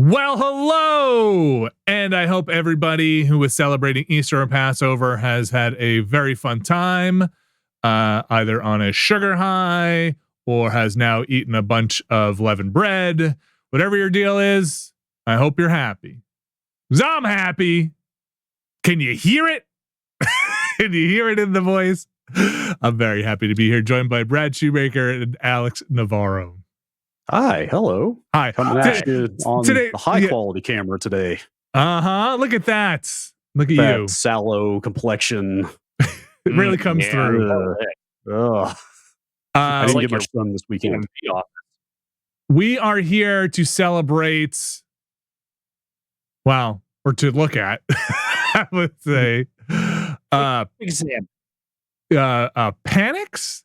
Well, hello, and I hope everybody who was celebrating Easter or Passover has had a very fun time, either on a sugar high or has now eaten a bunch of leavened bread. Whatever your deal is, I hope you're happy. 'Cause I'm happy. Can you hear it? Can you hear it in the voice? I'm very happy to be here, joined by Brad Shoemaker and Alex Navarro. Hi, hello. Hi. Coming at you on the high quality camera today. Look at that. Look at that you. Sallow complexion. It really comes through. I didn't get much sun this weekend. We are here to celebrate. Wow, or to look at. I would say. Panics.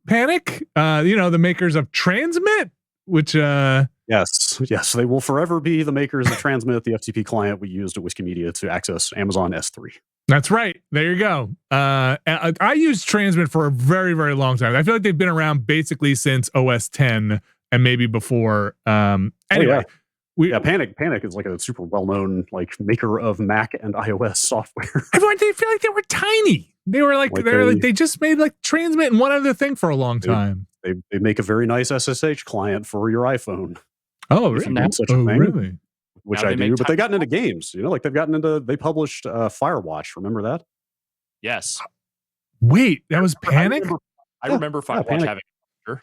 Panic, the makers of Transmit, which yes, they will forever be the makers of Transmit, the FTP client we used at Wikimedia to access Amazon S3. That's right. There you go. I used Transmit for a very, very long time. I feel like they've been around basically since OS 10 and maybe before. Anyway, Panic is like a super well-known maker of Mac and iOS software. Everyone, they feel like they were tiny. They were they just made Transmit and one other thing for a long time. They make a very nice SSH client for your iPhone. Oh, really? Such a thing, really? Which I do, but they've gotten into games. They published Firewatch. Remember that? Yes. Wait, that was Panic? I remember Firewatch having a picture.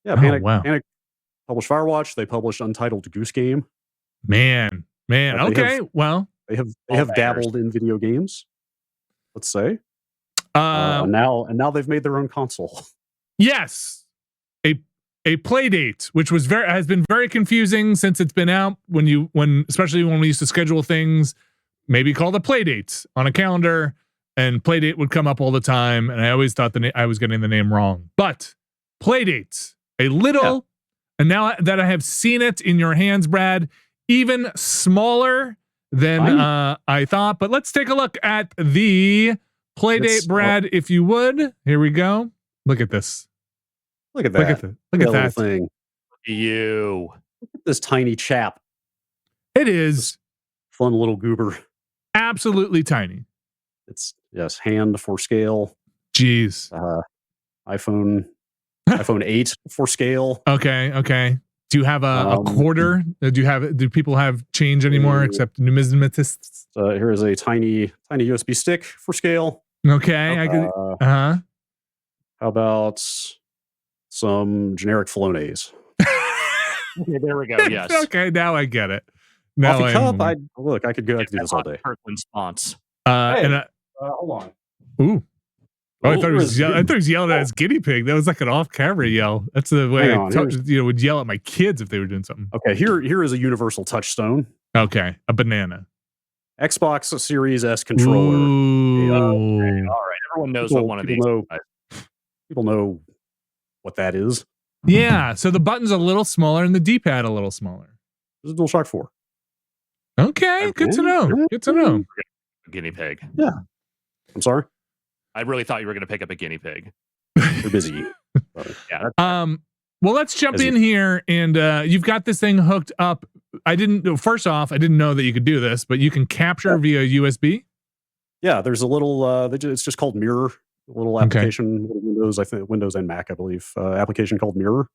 Yeah, Panic. Wow. Panic published Firewatch. They published Untitled Goose Game. Man. Okay, they have dabbled in video games. Let's say. Now they've made their own console. Yes, a Playdate, which has been very confusing since it's been out. Especially when we used to schedule things, maybe called a Playdate on a calendar, and Playdate would come up all the time, and I always thought I was getting the name wrong. But Playdate, and now that I have seen it in your hands, Brad, even smaller than I thought. But let's take a look at the Playdate, Brad, if you would. Here we go. Look at this. Look at that. Look at that thing. You. Look at this tiny chap. It is this fun little goober. Absolutely tiny. It's hand for scale. Jeez. iPhone 8 for scale. Okay. Do you have a quarter? Do people have change anymore except numismatists? Here is a tiny USB stick for scale. Okay. How about some generic Flonase? Okay, there we go. Yes. Okay, now I get it. Coffee cup. I could do this all day. Kirkland sponsce. Hold on. Ooh. Oh, I thought he was yelling at his guinea pig. That was like an off-camera yell. That's the way I would yell at my kids if they were doing something. Okay, here is a universal touchstone. Okay, a banana. Xbox Series S controller. Ooh. Okay. All right, everyone knows what one of these is. People know what that is. Yeah, so the button's a little smaller and the D-pad a little smaller. This is DualShock 4. Okay, good to know. Good to know. Guinea pig. Yeah. I'm sorry? I really thought you were going to pick up a guinea pig. They're busy. Yeah. Well, let's jump in here, and you've got this thing hooked up. First off, I didn't know that you could do this, but you can capture via USB. Yeah, there's a little. It's just called Mirror. A little application, Windows, I think Windows and Mac, I believe. Application called Mirror,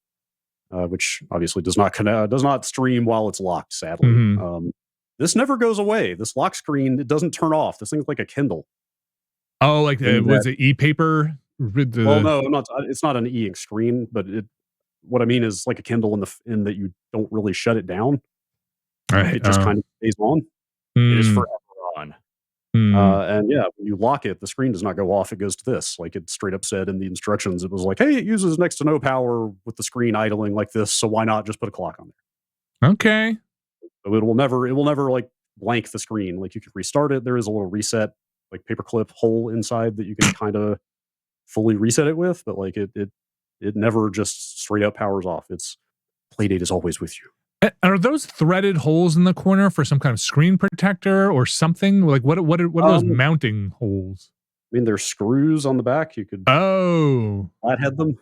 which obviously does not stream while it's locked. Sadly, this never goes away. This lock screen, it doesn't turn off. This thing's like a Kindle. Oh, was it e-paper? Well, no, it's not an e-ink screen, but what I mean is like a Kindle in that you don't really shut it down. Right. It just kind of stays on. It is forever on. And when you lock it, the screen does not go off. It goes to this. Like it straight up said in the instructions, it was like, hey, it uses next to no power with the screen idling like this. So why not just put a clock on there? Okay. So it will never like blank the screen. Like you can restart it. There is a little reset, like paperclip hole inside that you can kind of fully reset it with, but like it never just straight up powers off. It's Playdate is always with you. Are those threaded holes in the corner for some kind of screen protector or something? Like what are those mounting holes? I mean, there's screws on the back. You could flathead them.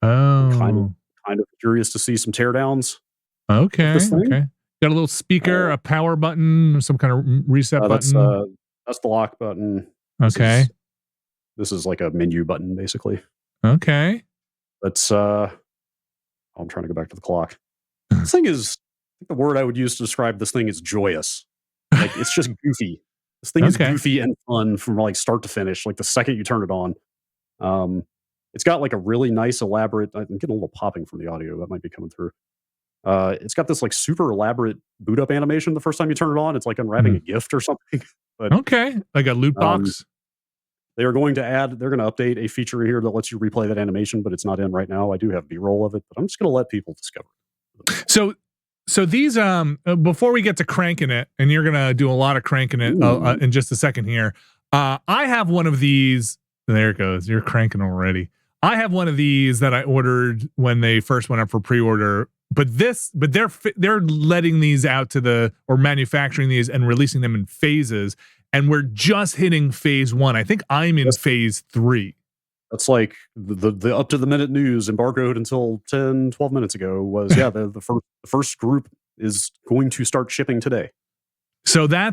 Oh, Kind of curious to see some teardowns. Okay. this thing. Okay. Got a little speaker, a power button, some kind of reset button. That's the lock button. Okay. This is like a menu button, basically. Okay. But I'm trying to go back to the clock. This thing is, I think the word I would use to describe this thing is joyous. Like, it's just goofy. This thing is goofy and fun from like start to finish. Like the second you turn it on, it's got like a really nice, elaborate. I'm getting a little popping from the audio that might be coming through. It's got this like super elaborate boot up animation the first time you turn it on. It's like unwrapping a gift or something. But okay, like a loot box. They're going to update a feature here that lets you replay that animation, but it's not in right now. I do have B-roll of it, but I'm just going to let people discover it. So these before we get to cranking it, and you're gonna do a lot of cranking it in just a second here. I have one of these. There it goes. You're cranking already. I have one of these that I ordered when they first went up for pre-order. But they're letting these out or manufacturing these and releasing them in phases, and we're just hitting phase 1. I think I'm in phase 3. That's like the up to the minute news embargoed until 10-12 minutes ago was the first group is going to start shipping today. So I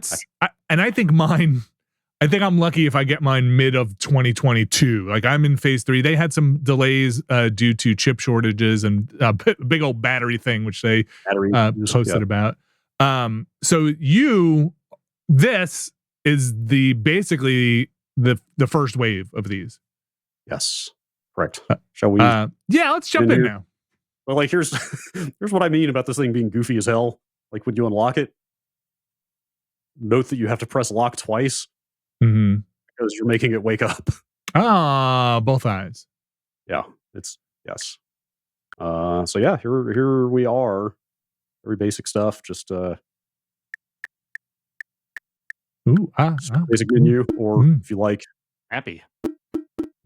think I'm lucky if I get mine mid of 2022. Like, I'm in phase 3. They had some delays due to chip shortages and a big old battery thing, which they posted about. So this is basically the first wave of these. Yes, correct. Shall we? Yeah, let's jump in now. Well, like here's what I mean about this thing being goofy as hell. Like when you unlock it, note that you have to press lock twice. Mm-hmm. Because you're making it wake up. Both eyes. Yeah, it's yes. So yeah, here we are. Very basic stuff. Just basic menu, or if you like, happy. You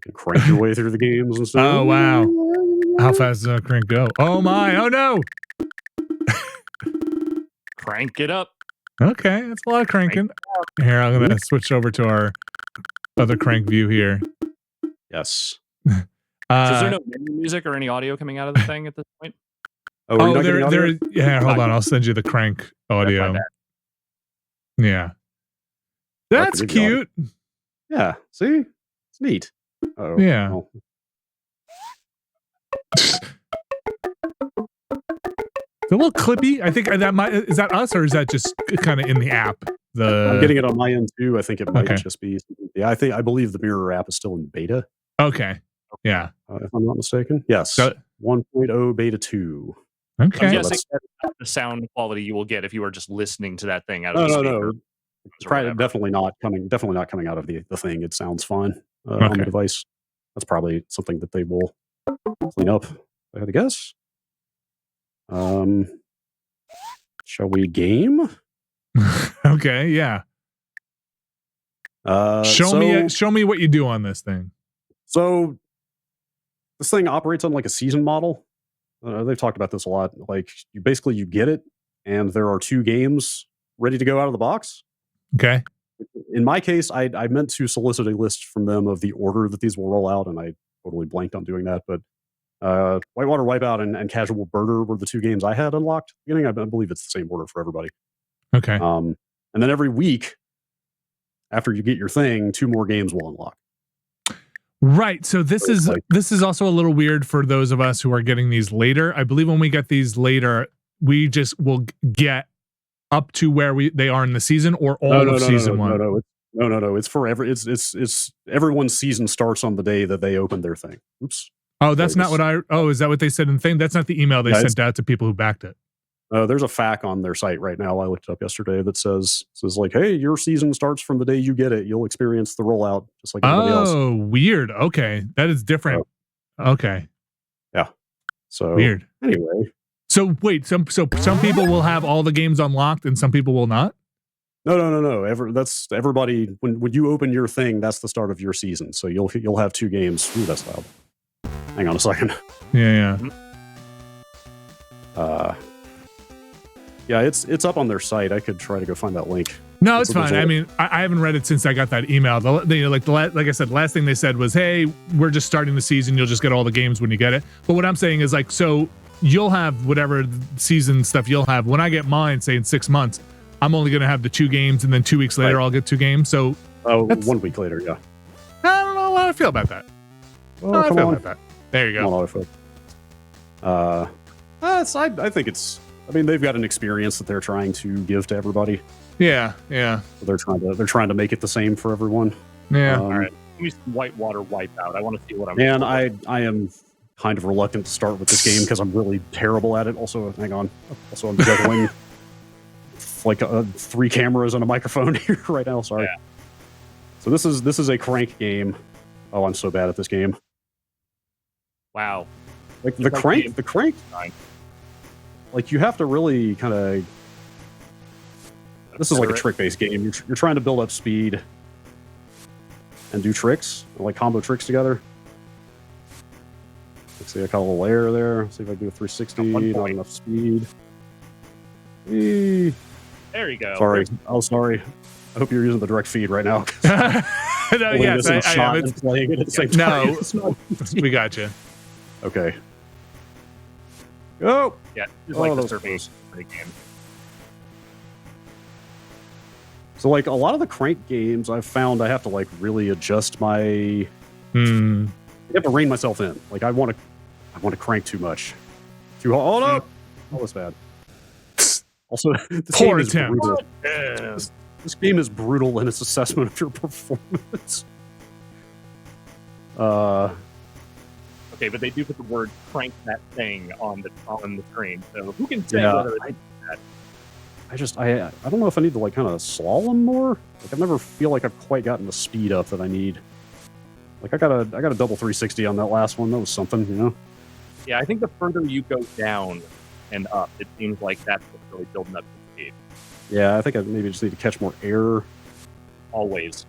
can crank your way through the games and stuff. Oh wow! How fast does that crank go? Oh my! Oh no! Crank it up. Okay, that's a lot of cranking. Here, I'm gonna switch over to our other crank view here. Yes. So is there no music or any audio coming out of the thing at this point? There is. Yeah, hold on. I'll send you the crank audio. Yeah. That's cute. Yeah. See? It's neat. Uh-oh. Yeah. Oh. It's a little clippy. I think is that us, or is that just kind of in the app? I'm getting it on my end too. I think it might just be. Yeah, I believe the Mirror app is still in beta. Okay. Yeah. If I'm not mistaken. Yes. 1.0 beta 2. Okay. I'm guessing that's the sound quality you will get if you are just listening to that thing out of the speaker. No. Definitely not coming out of the thing. It sounds fine on the device. That's probably something that they will clean up, I had to guess. Shall we game? Okay, yeah. Show me what you do on this thing. So this thing operates on like a season model. They've talked about this a lot. Like you get it, and there are 2 games ready to go out of the box. Okay. In my case, I meant to solicit a list from them of the order that these will roll out, and I totally blanked on doing that. But Whitewater, Wipeout, and Casual Birder were the 2 games I had unlocked. I believe it's the same order for everybody. Okay. And then every week, after you get your thing, 2 more games will unlock. Right. So this is also a little weird for those of us who are getting these later. I believe when we get these later, we just will get up to where they are in the season, or all of season 1. No. It's forever. It's everyone's season starts on the day that they open their thing. Oops. Oh, that's not what is that what they said in the thing? That's not the email they sent out to people who backed it. There's a FAQ on their site right now. I looked it up yesterday that says like, hey, your season starts from the day you get it. You'll experience the rollout just like everybody else. Oh, weird. Okay. That is different. Okay. Yeah. So weird. Anyway. So wait, some people will have all the games unlocked and some people will not? No. That's everybody. When you open your thing, that's the start of your season. So you'll have 2 games. Ooh, that's loud. Hang on a second. Yeah. Yeah, it's up on their site. I could try to go find that link. No, it's fine. I mean, I haven't read it since I got that email. Like I said, last thing they said was, "Hey, we're just starting the season. You'll just get all the games when you get it." But what I'm saying is, like, so you'll have whatever season stuff you'll have. When I get mine, say in 6 months, I'm only going to have the 2 games, and then 2 weeks later I'll get 2 games. So 1 week later, yeah. I don't know how I feel about that. I feel about that. There you go. I think it's. I mean, they've got an experience that they're trying to give to everybody. Yeah. So they're trying to make it the same for everyone. Yeah. All right. Give me some whitewater wipeout. I want to see what I'm. Man, I am kind of reluctant to start with this game because I'm really terrible at it. Also, hang on. Also, I'm juggling like 3 cameras and a microphone here right now. Sorry. Yeah. So this is a crank game. Oh, I'm so bad at this game. Wow. Like the crank. Like you have to really kind of. This is like a trick-based game. You're trying to build up speed and do tricks, like combo tricks together. Let's see, I got a little air there. Let's see if I do a 360. Not enough speed. There you go. Sorry. Oh, sorry. I hope you're using the direct feed right now. No, yes, I am. Playing it at the same time. No, we got you. Okay. Go. Yeah, it's like the surface game. So, like, a lot of the crank games I've found I have to, like, really adjust my... I have to rein myself in. Like, I want to crank too much. Oh, no! Oh, that's bad. Also, this game is brutal. This game is brutal in its assessment of your performance. Okay, but they do put the word "crank that thing" on the screen, so who can say whether it's that? I don't know if I need to like kind of slalom more. Like I never feel like I've quite gotten the speed up that I need. Like I got a double 360 on that last one. That was something, you know. Yeah, I think the further you go down and up, it seems like that's what's really building up the speed. Yeah, I think I maybe just need to catch more air. Always.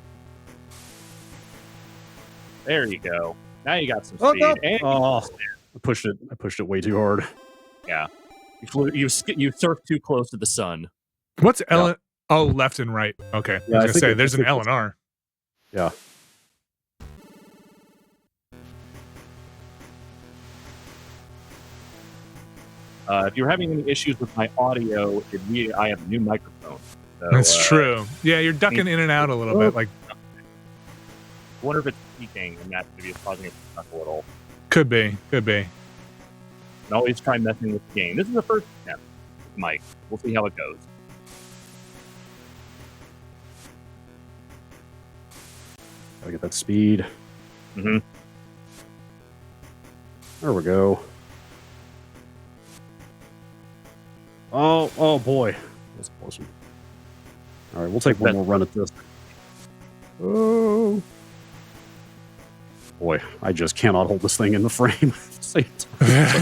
There you go. Now you got some speed. I pushed it way too hard. Yeah. You surfed too close to the sun. What's L? Yeah. Oh, left and right. Okay. Yeah, I was gonna say there's an L and R. Yeah. If you're having any issues with my audio, I have a new microphone. So, that's true. Yeah, you're ducking in and out a little bit. Like, I wonder if it's peaking and that maybe it's causing it to suck a little. Could be. And always try messing with the game. This is the first attempt with Mike. We'll see how it goes. Gotta get that speed. Mm-hmm. There we go. Oh boy. That's awesome. All right, we'll take one more run at this. Oh. Boy, I just cannot hold this thing in the frame.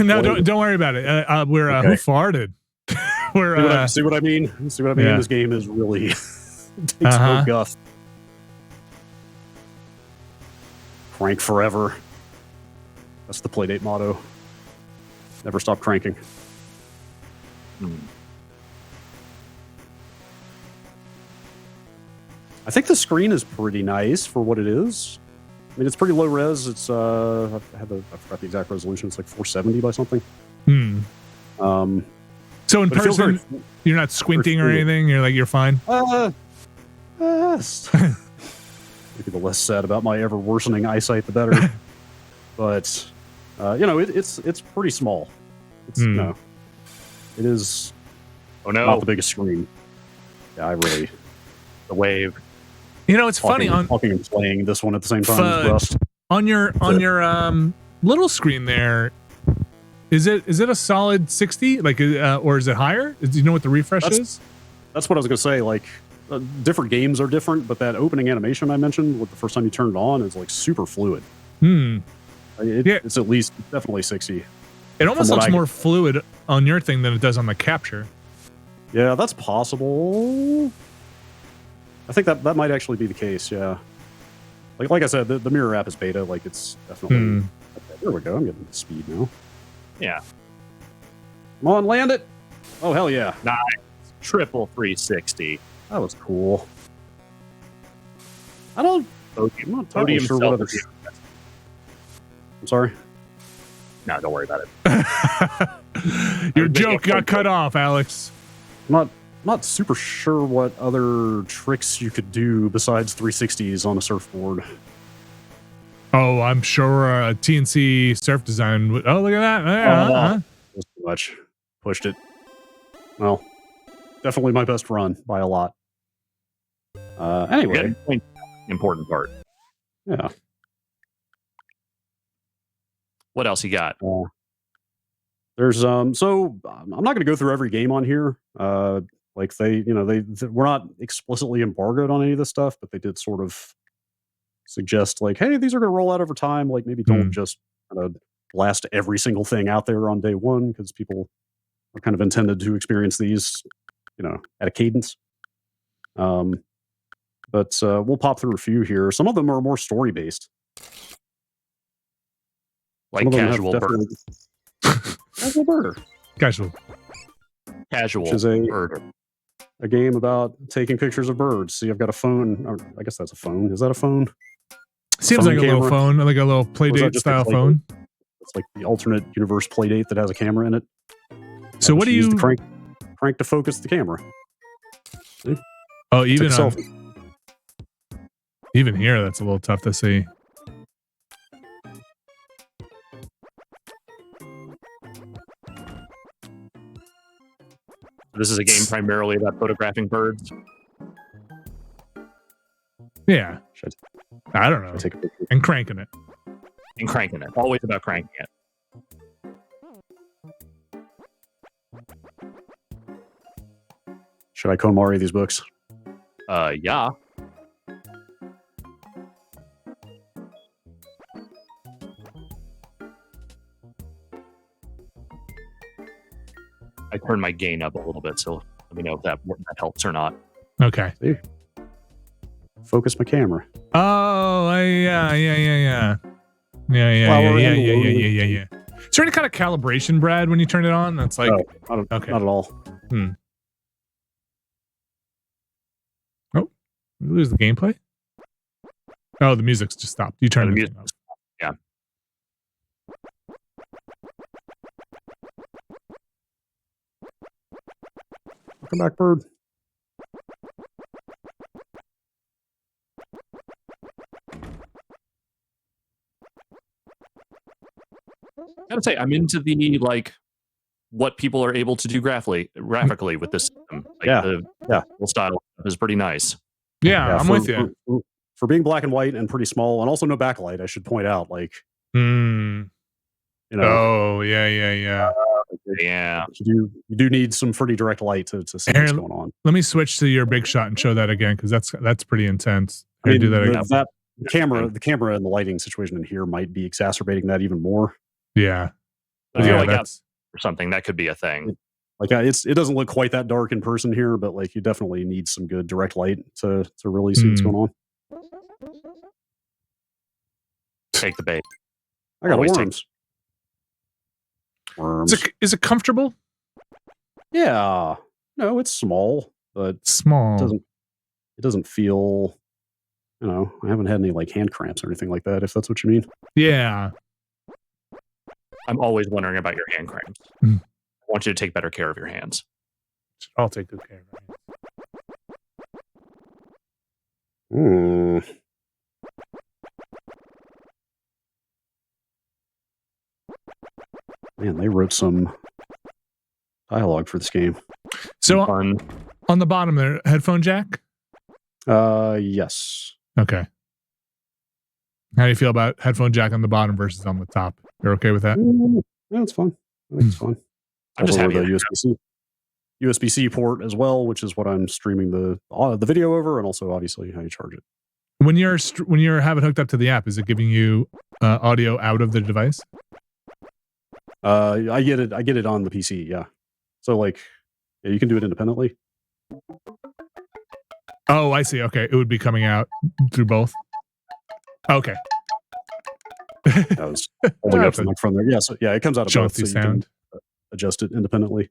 No, don't worry about it. We're okay. Who farted? We're see what I mean? See what I mean? Yeah. This game is really takes no guff. Crank forever. That's the Playdate motto. Never stop cranking. I think the screen is pretty nice for what it is. I mean, it's pretty low res. It's I forgot the exact resolution. It's like 470 by something. So in person, you're not squinting or anything. You're fine. Yes. Maybe the less sad about my ever worsening eyesight, the better. But it's pretty small. It's no, it is. Oh no, not the biggest screen. Yeah, the wave. It's funny talking and playing this one at the same time is rough. On your little screen there, is it a solid 60? Like, or is it higher? Do you know what the refresh is? That's what I was gonna say. Like, different games are different, but that opening animation I mentioned, with the first time you turn it on, is like super fluid. It's at least definitely 60. It almost looks more fluid on your thing than it does on the capture. Yeah, that's possible. I think that might actually be the case, yeah. Like I said, the mirror app is beta. Like, it's definitely... Okay, there we go. I'm getting the speed now. Yeah. Come on, land it! Oh, hell yeah. Nice. Triple 360. That was cool. I'm not totally sure what other... I'm sorry? No, don't worry about it. Your joke got cut off, Alex. I'm not super sure what other tricks you could do besides 360s on a surfboard. Oh, I'm sure a TNC surf design. Oh, look at that. That's too much. Pushed it. Well, definitely my best run by a lot. Anyway. Important part. Yeah. What else you got? There's so I'm not going to go through every game on here. Like we're not explicitly embargoed on any of this stuff, but they did sort of suggest like, hey, these are going to roll out over time. Like maybe don't just blast every single thing out there on day one, because people are kind of intended to experience these, at a cadence. But we'll pop through a few here. Some of them are more story based, like Casual Bird. Casual Bird. Casual Which is a game about taking pictures of birds. See, I've got a phone. Or I guess that's a phone. Is that a phone? Seems like a little phone, like a little Playdate style phone. It's like the alternate universe Playdate that has a camera in it. So what do you crank to focus the camera? See? Oh, even here, that's a little tough to see. This is a game primarily about photographing birds. Yeah. I don't know. Take a picture. And cranking it. Always about cranking it. Should I KonMari these books? Yeah. I turned my gain up a little bit, so let me know if that helps or not. Okay. See? Focus my camera. Oh, yeah. Yeah. Is there any kind of calibration, Brad, when you turn it on? That's like not at all. Oh, we lose the gameplay? Oh, the music's just stopped. You turn the music off. Yeah. Come back, bird. I gotta say, I'm into the what people are able to do graphically with this system. The style is pretty nice. Yeah, I'm with you. For being black and white and pretty small, and also no backlight, I should point out. Oh, yeah. Yeah. You do need some pretty direct light to see what's going on. Let me switch to your big shot and show that again, because that's pretty intense. Do that again. The camera and the lighting situation in here might be exacerbating that even more. Yeah. If you're that's or something, that could be a thing. It doesn't look quite that dark in person here, but you definitely need some good direct light to really see what's going on. Take the bait. I got worms. Is it comfortable? Yeah. No, it's small, but small. It doesn't feel. I haven't had any hand cramps or anything like that. If that's what you mean. Yeah. I'm always wondering about your hand cramps. I want you to take better care of your hands. I'll take good care of my hands. Man, they wrote some dialogue for this game. So on the bottom there, headphone jack? Yes. Okay. How do you feel about headphone jack on the bottom versus on the top? You're okay with that? Yeah, it's fine. I think it's fine. I'm just happy the USB-C port as well, which is what I'm streaming the video over, and also obviously how you charge it. When you're have it hooked up to the app, is it giving you audio out of the device? I get it on the PC. Yeah. So you can do it independently. Oh, I see. Okay, it would be coming out through both. Okay. That was holding up from there. Yeah, so it comes out of both. So you can adjust it independently.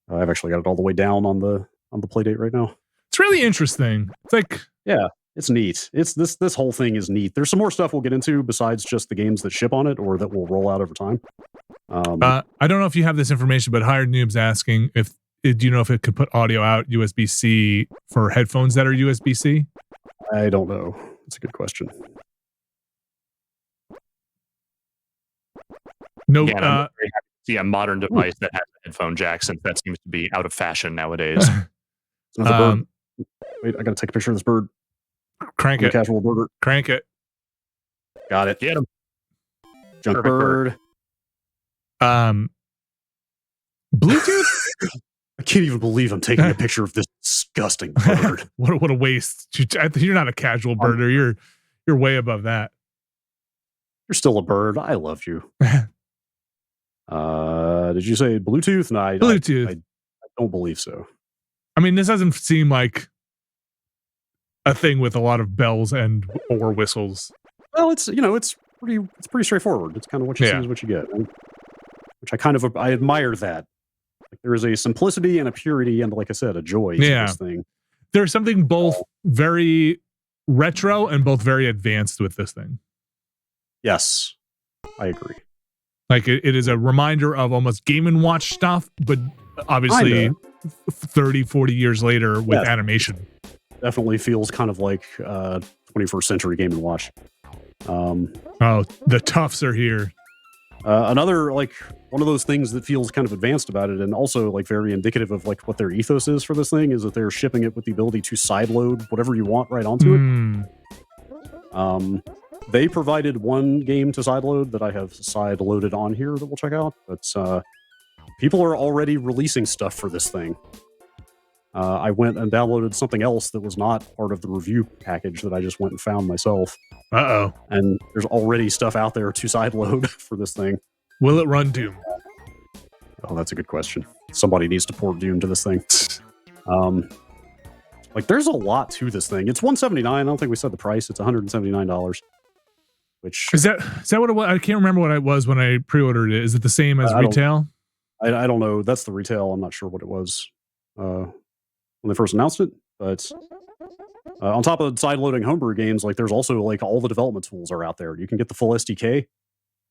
I've actually got it all the way down on the Playdate right now. It's really interesting. It's it's neat. It's this whole thing is neat. There's some more stuff we'll get into besides just the games that ship on it or that will roll out over time. I don't know if you have this information, but Hired Noob's asking do you know if it could put audio out USB-C for headphones that are USB-C? I don't know. That's a good question. No. Again, I'm very happy to see a modern device that has a headphone jack, since that seems to be out of fashion nowadays. Bird. Wait, I gotta take a picture of this bird. Crank it. Casual birder. Crank it. Got it. Get him. Junk bird. Bluetooth? I can't even believe I'm taking a picture of this disgusting bird. What a waste. You're not a casual birder. You're way above that. You're still a bird. I love you. Did you say Bluetooth? No, Bluetooth. I don't believe so. I mean, this doesn't seem like a thing with a lot of bells or whistles. Well, it's pretty straightforward. It's kind of what you see is what you get, right? Which I admire that. Like, there is a simplicity and a purity and, like I said, a joy to this thing. There's something both very retro and both very advanced with this thing. Yes, I agree. Like it is a reminder of almost Game & Watch stuff, but obviously 30, 40 years later with animation. Definitely feels kind of like 21st century Game & Watch. The toughs are here. Another, like, one of those things that feels kind of advanced about it, and also like very indicative of like what their ethos is for this thing, is that they're shipping it with the ability to sideload whatever you want right onto it. They provided one game to sideload that I have sideloaded on here that we'll check out, but people are already releasing stuff for this thing. I went and downloaded something else that was not part of the review package that I just went and found myself. And there's already stuff out there to sideload for this thing. Will it run Doom? Oh, that's a good question. Somebody needs to port Doom to this thing. Like, there's a lot to this thing. It's $179. I don't think we said the price. It's $179. Which is that what it was? I can't remember what it was when I pre-ordered it. Is it the same as retail? I don't know. That's the retail. I'm not sure what it was when they first announced it. But on top of sideloading homebrew games, like, there's also like all the development tools are out there. You can get the full SDK,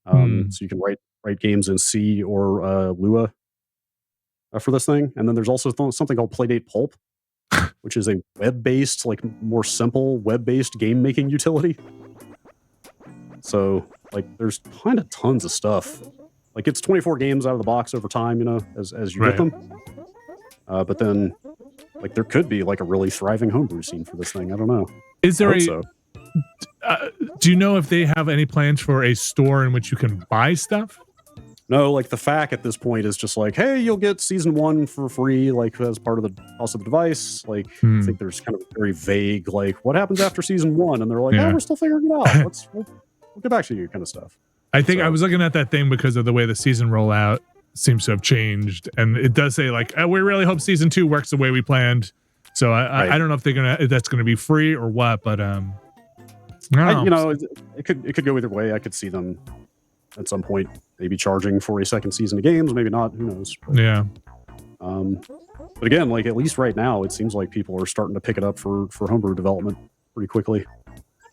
so you can write games in C or Lua for this thing. And then there's also something called Playdate Pulp, which is a web-based, like, more simple web-based game making utility. So, like, there's kind of tons of stuff. Like, it's 24 games out of the box over time, you know, as you get them. But then, like, there could be like a really thriving homebrew scene for this thing. I don't know. Is there do you know if they have any plans for a store in which you can buy stuff? No, like, the FAQ at this point is just like, hey, you'll get season 1 for free, like, as part of the cost of the device. Like, I think there's kind of a very vague, like, what happens after season 1? And they're like, we're still figuring it out. We'll get back to you, kind of stuff. I think I was looking at that thing because of the way the season rollout seems to have changed, and it does say like, we really hope season 2 works the way we planned. So I don't know if that's gonna be free or what, but I don't know. It could go either way. I could see them at some point maybe charging for a second season of games, maybe not. Who knows? But, but again, like, at least right now, it seems like people are starting to pick it up for homebrew development pretty quickly.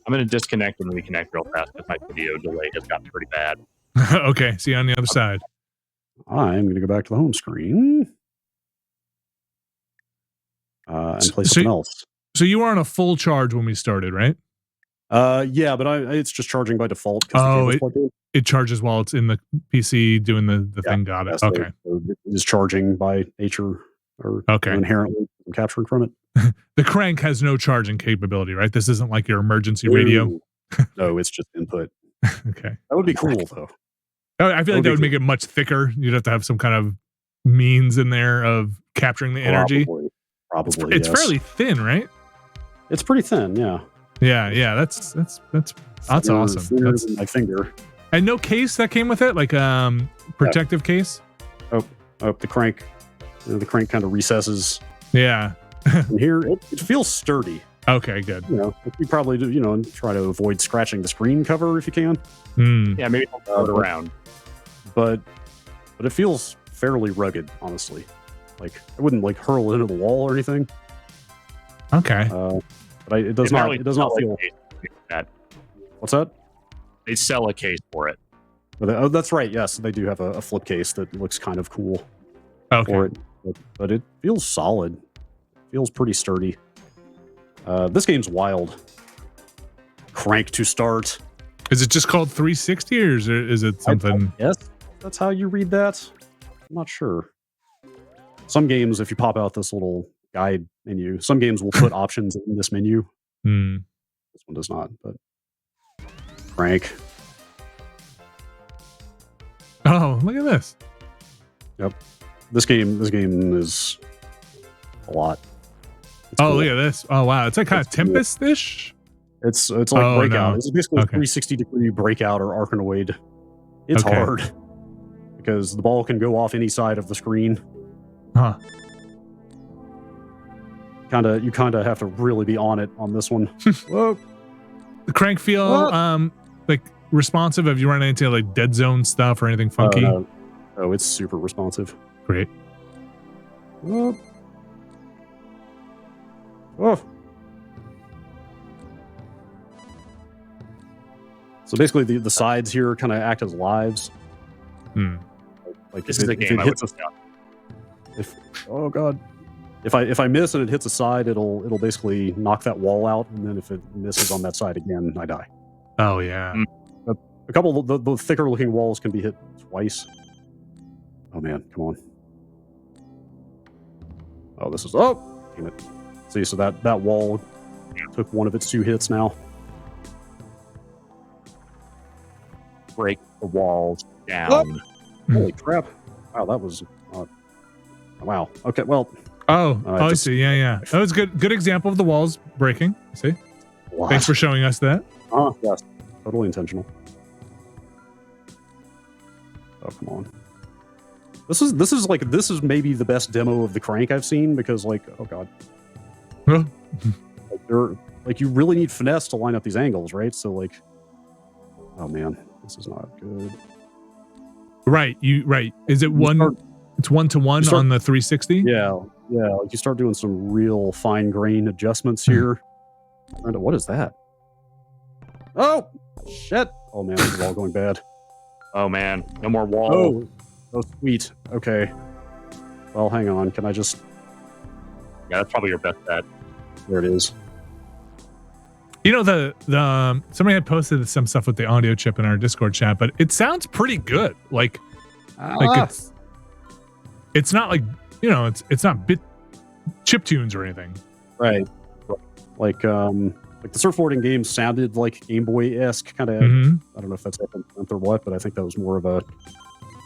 I'm going to disconnect and reconnect real fast because my video delay has gotten pretty bad. Okay, see you on the other side. I'm going to go back to the home screen and play something else. So you were on a full charge when we started, right? Yeah, but it's just charging by default. It charges while it's in the PC doing the thing. Got it. Okay. So it is charging by nature or inherently capturing from it. The crank has no charging capability, right? This isn't like your emergency radio. No, it's just input. Okay. That would be cool, though. I feel like that would make it much thicker. You'd have to have some kind of means in there of capturing the energy. Probably. It's fairly thin, right? It's pretty thin, yeah. Yeah. That's awesome. That's my finger. And no case that came with it, like protective case. Oh, the crank. The crank kind of recesses. Yeah. And here it feels sturdy. Okay, good. You probably do, and try to avoid scratching the screen cover if you can. Yeah, maybe don't throw it around. But it feels fairly rugged, honestly. Like, I wouldn't like hurl it into the wall or anything. Okay. But it does not feel that. What's that? They sell a case for it. Oh, that's right. Yes, they do have a flip case that looks kind of cool for it, but it feels solid. Feels pretty sturdy. This game's wild. Crank to start. Is it just called 360 or is it something? Yes, that's how you read that. I'm not sure. Some games, if you pop out this little guide menu, some games will put options in this menu. This one does not, but crank. Oh, look at this. Yep. This game is a lot. Look at this. Oh, wow. It's like kind of Tempest-ish. It's like Breakout. No. It's basically a 360-degree Breakout or Arkanoid. It's hard because the ball can go off any side of the screen. Huh. You kind of have to really be on it on this one. Whoa. The crank feel like responsive? Have you run into like dead zone stuff or anything funky? Oh, it's super responsive. Great. Whoa. Oh. So basically, the sides here kind of act as lives. Like this is a game. Oh god, if I miss and it hits a side, it'll basically knock that wall out, and then if it misses on that side again, I die. Oh yeah. A couple of the thicker looking walls can be hit twice. Oh man, come on. Oh, this is damn it. See, so that wall took one of its 2 hits now. Break the walls down. Holy crap! Wow, that was wow. Okay, well. I see. Yeah. That was good. Good example of the walls breaking. See. Wow. Thanks for showing us that. Yes, totally intentional. Oh come on. This is maybe the best demo of the crank I've seen because oh god. You really need finesse to line up these angles, right? So oh man, this is not good. Right, Is it one? It's 1-to-1 on the 360. Yeah. You start doing some real fine grain adjustments here. What is that? Oh shit! Oh man, this is all going bad. Oh man, no more wall. Oh sweet. Okay. Well, hang on. Can I just? Yeah, that's probably your best bet. There it is. You know, the somebody had posted some stuff with the audio chip in our Discord chat, but it sounds pretty good. It's not like, it's not bit chip tunes or anything. Right. Like the surfboarding game sounded like Game Boy-esque kind of. I don't know if that's or what, but I think that was more of a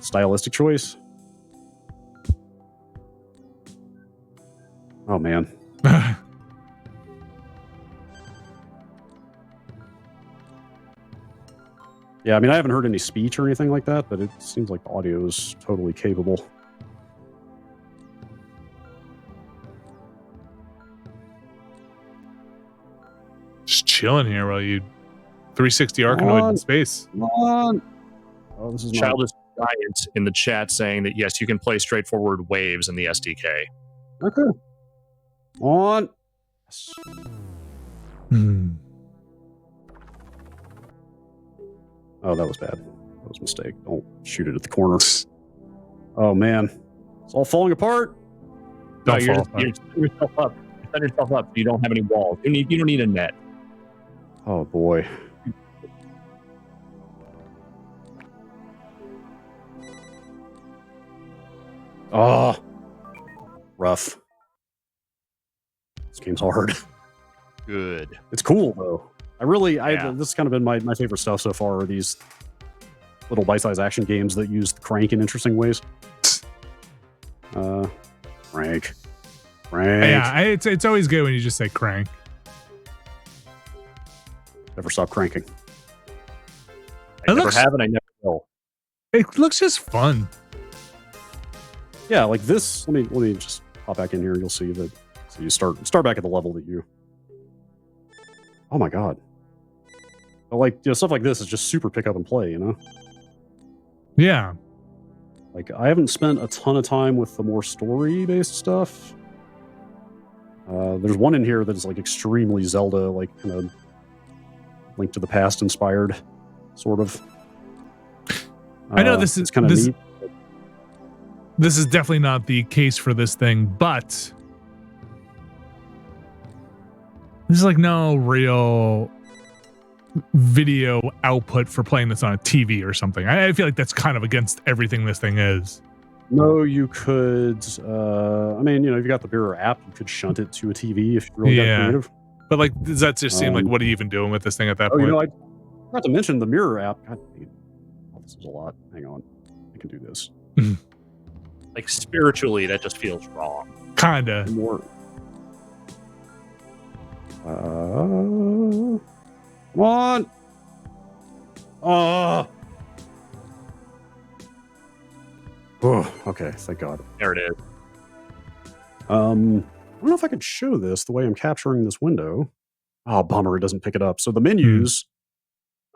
stylistic choice. Oh man. Yeah, I mean, I haven't heard any speech or anything like that, but it seems like the audio is totally capable. Just chilling here while you 360 Arkanoid in space. Come on. Oh, this is Childish Giant in the chat saying that yes, you can play straightforward waves in the SDK. Okay. On. Oh, that was bad. That was a mistake. Don't shoot it at the corner. Oh man, it's all falling apart. You're setting yourself up. You're setting yourself up so you don't have any walls. You don't need a net. Oh boy. Oh, rough. This game's hard. Good. It's cool though. This has kind of been my favorite stuff so far. Are these little bite-sized action games that use the crank in interesting ways? Crank. Yeah, it's always good when you just say crank. Never stop cranking. I never have and I never will. It looks just fun. Yeah, like this. Let me just hop back in here. You'll see that. So you start back at the level that you. Oh my god. But stuff like this is just super pick up and play, Yeah. Like I haven't spent a ton of time with the more story-based stuff. There's one in here that is extremely Zelda, kind of Link to the Past inspired, sort of. I know this is kind of neat. This is definitely not the case for this thing, but there's like no real video output for playing this on a TV or something. I feel like that's kind of against everything this thing is. No, you could. I mean, if you got the Mirror app, you could shunt it to a TV if you really got creative. But like, does that just seem like what are you even doing with this thing at that point? I forgot to mention the Mirror app. God, this is a lot. Hang on, I can do this. Like spiritually, that just feels wrong. Kinda. More. Come on. Oh, okay. Thank God. There it is. I don't know if I could show this the way I'm capturing this window. Oh, bummer. It doesn't pick it up. So the menus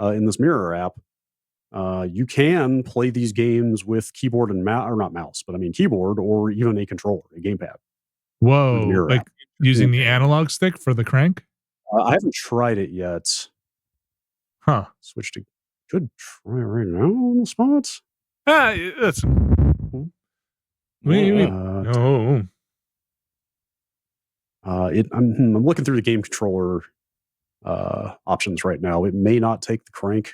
in this Mirror app, you can play these games with keyboard and mouse, or not mouse, but I mean keyboard or even a controller, a gamepad. Whoa. Like using the analog stick for the crank? I haven't tried it yet. Huh. Switch to. Could try right now on the spot. That's. No. I'm looking through the game controller options right now. It may not take the crank.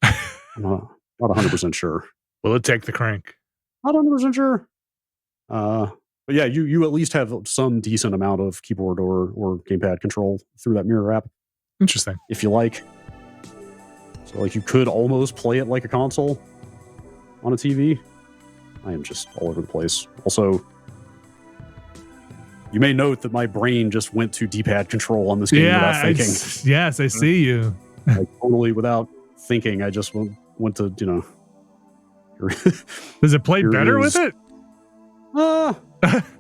I'm not 100% sure. Will it take the crank? Not 100% sure. But yeah, you at least have some decent amount of keyboard or gamepad control through that Mirror app. Interesting. If you like. So like you could almost play it like a console on a TV. I am just all over the place. Also, you may note that my brain just went to D-pad control on this game without thinking. Yes, I see you. Like, totally without thinking, I just went to, Does it play better with it? No,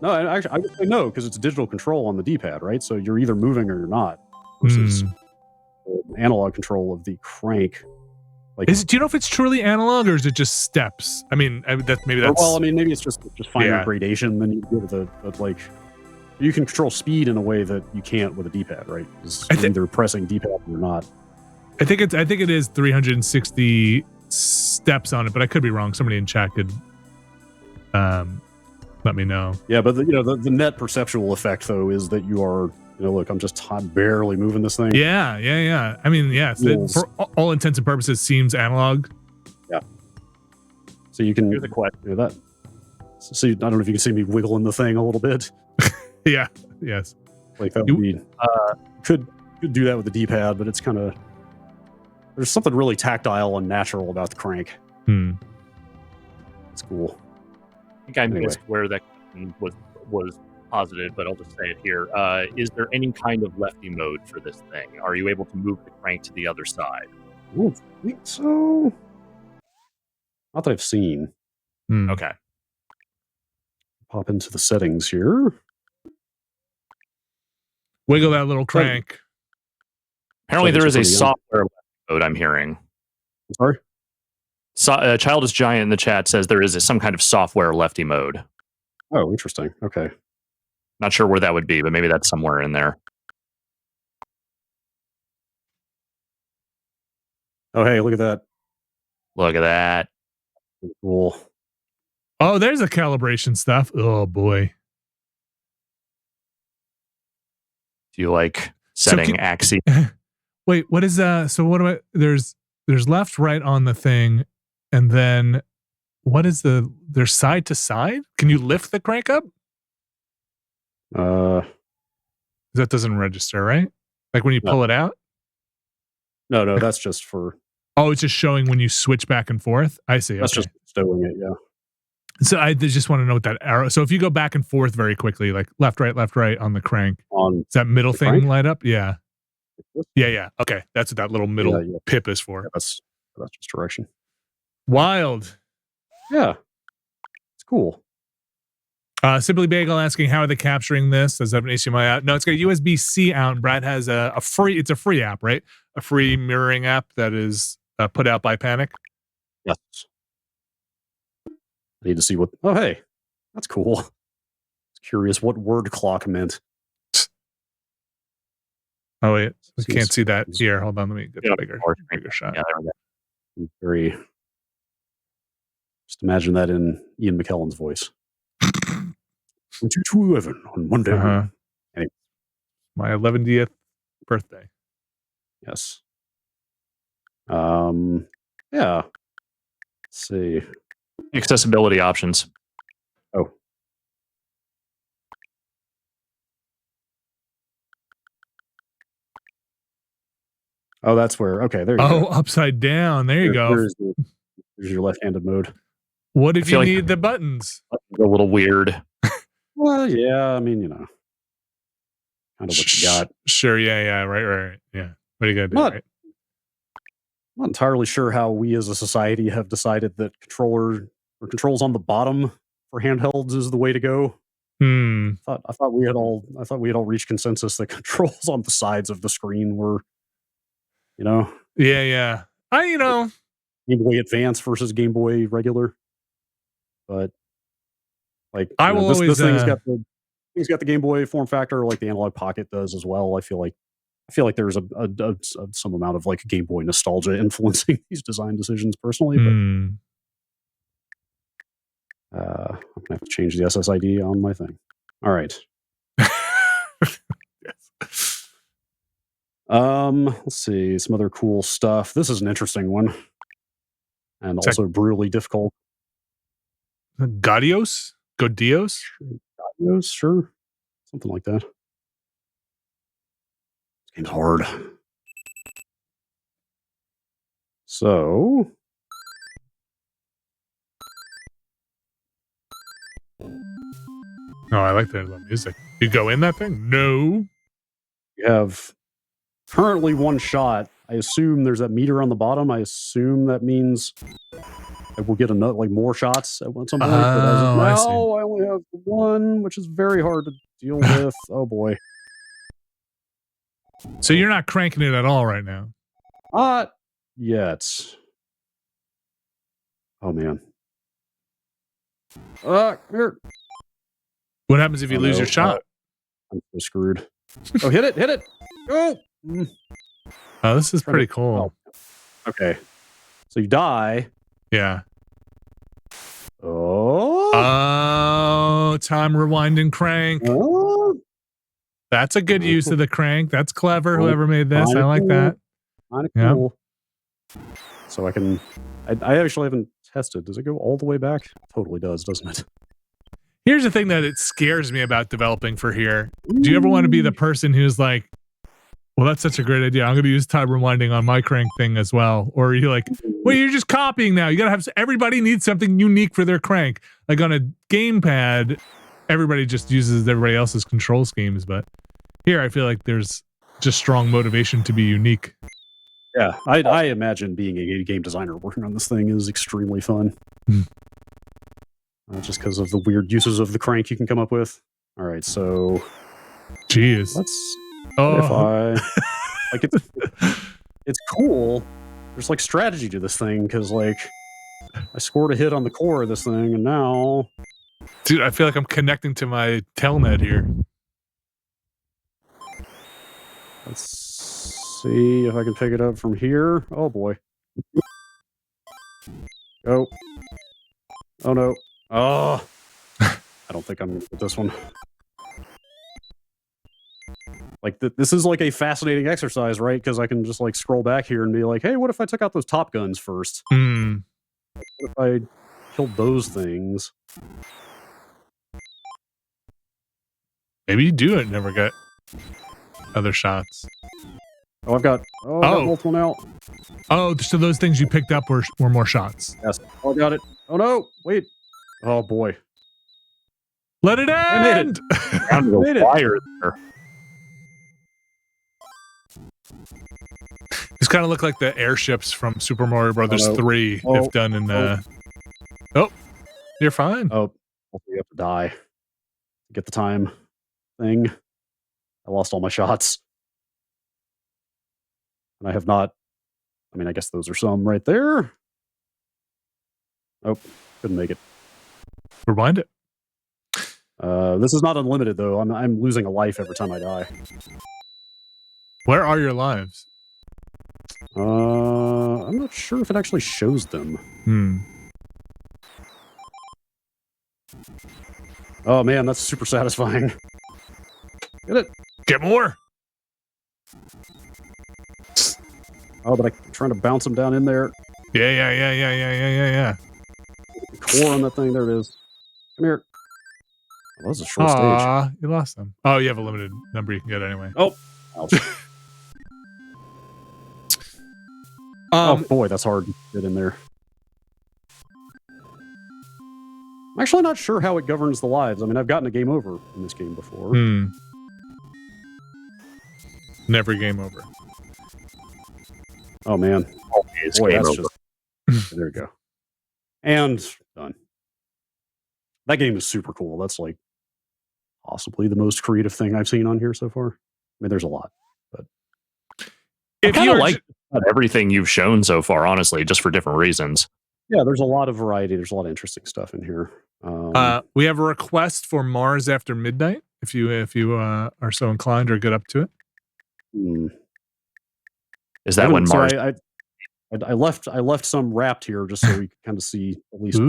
I would say no, because it's digital control on the D-pad, right? So you're either moving or you're not. Versus analog control of the crank. Like, do you know if it's truly analog or is it just steps? I mean, that's. Well, I mean, maybe it's just finer gradation than you do with like. You can control speed in a way that you can't with a D-pad, right? You're either pressing D-pad or not. I think it is 360 steps on it, but I could be wrong. Somebody in chat could let me know. Yeah, but the net perceptual effect though is that you are, look, I'm barely moving this thing. Yeah. I mean, for all intents and purposes, seems analog. Yeah. So you can hear the question. That. So I don't know if you can see me wiggling the thing a little bit. Yeah. Yes. Like that would be could do that with the D-pad, but it's kind of there's something really tactile and natural about the crank. It's cool. I think I missed where that was posited, but I'll just say it here. Is there any kind of lefty mode for this thing? Are you able to move the crank to the other side? I don't think so. Not that I've seen. Okay. Pop into the settings here. Wiggle that little crank. Apparently there is a software mode I'm hearing. Sorry? Childish Giant in the chat says there is some kind of software lefty mode. Oh, interesting. Okay. Not sure where that would be, but maybe that's somewhere in there. Oh, hey, look at that. Look at that. Cool. Oh, there's the calibration stuff. Oh, boy. Do you like setting axes? Wait, what is so what do I there's left, right on the thing, and then what is there's side to side? Can you lift the crank up? That doesn't register, right? Like when you pull it out? No, that's just for it's just showing when you switch back and forth. I see. That's just stowing it, yeah. So I just want to know what that arrow. So if you go back and forth very quickly, like left, right on the crank, does that middle thing crank light up? Yeah. Yeah. Okay, that's what that little middle pip is for. Yeah, that's just direction. Wild. Yeah, it's cool. Simply Bagel asking, how are they capturing this? Does it have an HDMI out? No, it's got a USB-C out. And Brad has it's a free app, right? A free mirroring app that is put out by Panic. Yes. I need to see what. Oh, hey, that's cool. I was curious what word clock meant. Oh wait, we can't see that here. Hold on, let me get a bigger shot. Yeah, very. Just imagine that in Ian McKellen's voice. 2211 on Monday. Anyway. My 11th birthday. Yes. Yeah. Let's see. Accessibility options. Oh, that's where. Okay, there you Oh, go. upside down. There you go. There's your left-handed mode. What if you need the buttons? A little weird. Well, yeah. I mean, kind of what you got. Sure. Yeah. Right. Yeah. What are you gonna do? Right? I'm not entirely sure how we as a society have decided that controls on the bottom for handhelds is the way to go. I thought we had all reached consensus that controls on the sides of the screen were, Yeah. Game Boy Advance versus Game Boy regular. But I will always. This thing's got the Game Boy form factor, like the Analog Pocket does as well. I feel like there's some amount of Game Boy nostalgia influencing these design decisions personally. But I'm gonna have to change the SSID on my thing. All right. Yes. Let's see some other cool stuff. This is an interesting one, and also brutally difficult. Gaudios, sure, something like that. This game's hard. So. Oh, I like the music. You go in that thing? No. You have currently one shot. I assume there's that meter on the bottom. I assume that means I will get another, more shots at some point. But as of now, I only have one, which is very hard to deal with. Oh boy. So you're not cranking it at all right now? Not yet. Oh man. Here. What happens if you lose your shot? I'm so screwed. Oh, hit it! Go! Oh, this is pretty cool. Oh. Okay. So you die. Yeah. Oh, time rewind and crank. Oh. That's a good use of the crank. That's clever. Whoever made this, I like that. Kind of cool. So I can. I actually haven't tested. Does it go all the way back? Totally does, doesn't it? Here's the thing that it scares me about developing for here. Do you ever want to be the person who's like, well, that's such a great idea. I'm going to use time rewinding on my crank thing as well. Or are you like, well, you're just copying now. You got to have, everybody needs something unique for their crank. Like on a gamepad, everybody just uses everybody else's control schemes. But here, I feel like there's just strong motivation to be unique. Yeah, I imagine being a game designer working on this thing is extremely fun. Just because of the weird uses of the crank you can come up with. All right, so... Jeez. If I... it's cool. There's strategy to this thing, because I scored a hit on the core of this thing, and now... Dude, I feel like I'm connecting to my telnet here. Let's see if I can pick it up from here. Oh, boy. Oh. Oh, no. Oh, I don't think I'm going to get this one. This is a fascinating exercise, right? Because I can just scroll back here and be like, hey, what if I took out those top guns first? What if I killed those things? Maybe you do never get other shots. Oh, I've got multiple now. Oh, so those things you picked up were more shots. Yes. Oh, I got it. Oh, no. Wait. Oh, boy. Let it end! I made it. Wire there. These kind of look like the airships from Super Mario Brothers 3 if done in the... Oh, you're fine. Oh, you have to die to get the time thing. I lost all my shots. And I have not... I mean, I guess those are some right there. Oh, couldn't make it. Rewind it. This is not unlimited, though. I'm losing a life every time I die. Where are your lives? I'm not sure if it actually shows them. Oh man, that's super satisfying. Get it? Get more. Oh, but I'm trying to bounce them down in there. Yeah. The core on that thing. There it is. Come here. Oh, that was a short stage. You lost them. Oh, you have a limited number you can get anyway. Oh, ouch. Oh boy, that's hard to get in there. I'm actually not sure how it governs the lives. I mean, I've gotten a game over in this game before. Never game over. Oh man. It's Boy, game that's over. just there you go. And done. That game is super cool. That's like possibly the most creative thing I've seen on here so far. I mean, there's a lot, but If you like everything you've shown so far, honestly, just for different reasons. yeah, there's a lot of variety. There's a lot of interesting stuff in here. We have a request for Mars After Midnight. If you are so inclined or get up to it. Is that when Mars? I left some wrapped here just so we can kind of see, at least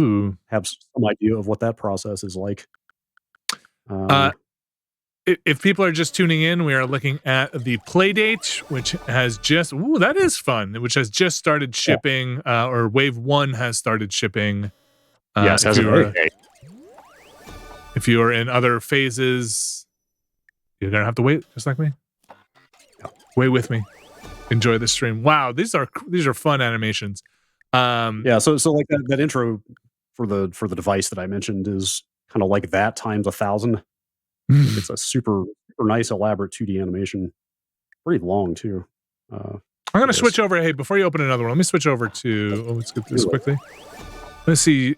have some idea of what that process is like. If people are just tuning in, we are looking at the Playdate, which has just that is fun, which has just started shipping, or Wave 1 has started shipping. Yes, if you are in other phases, you're gonna have to wait, just like me. Wait with me. Enjoy the stream. Wow, these are fun animations. Yeah, so like that intro for the device that I mentioned is kind of like that times 1,000. It's a super nice, elaborate 2D animation. Pretty long too. I'm gonna switch over. Hey, before you open another one, let me switch over to. Let's get this quickly. Let's see.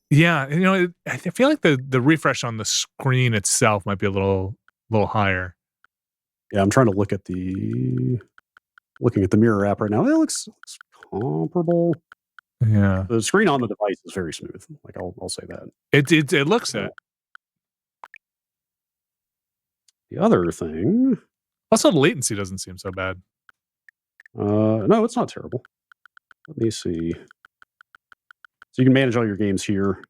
Yeah, I feel like the refresh on the screen itself might be a little higher. Yeah, I'm trying to looking at the mirror app right now. It looks comparable. Yeah, the screen on the device is very smooth. Like I'll say that. It looks it. The other thing, also the latency doesn't seem so bad. No, it's not terrible. Let me see. So you can manage all your games here.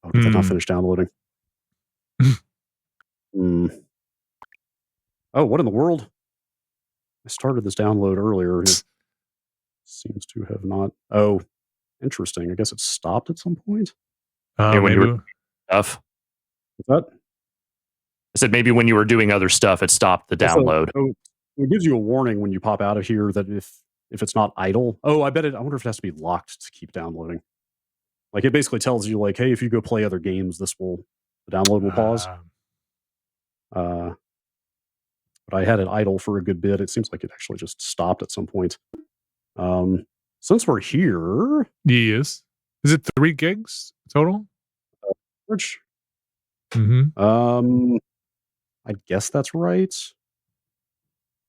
Oh, did that not finish downloading? Oh, what in the world? I started this download earlier. It seems to have not. Oh, interesting. I guess it stopped at some point. When you were stuff. What's that? I said maybe when you were doing other stuff, it stopped the download. So it gives you a warning when you pop out of here that if it's not idle. Oh, I wonder if it has to be locked to keep downloading. Like it basically tells you like, hey, if you go play other games, the download will pause. But I had it idle for a good bit. It seems like it actually just stopped at some point. Since we're here, yes, is it 3 gigs total? Which, mm-hmm. I guess that's right.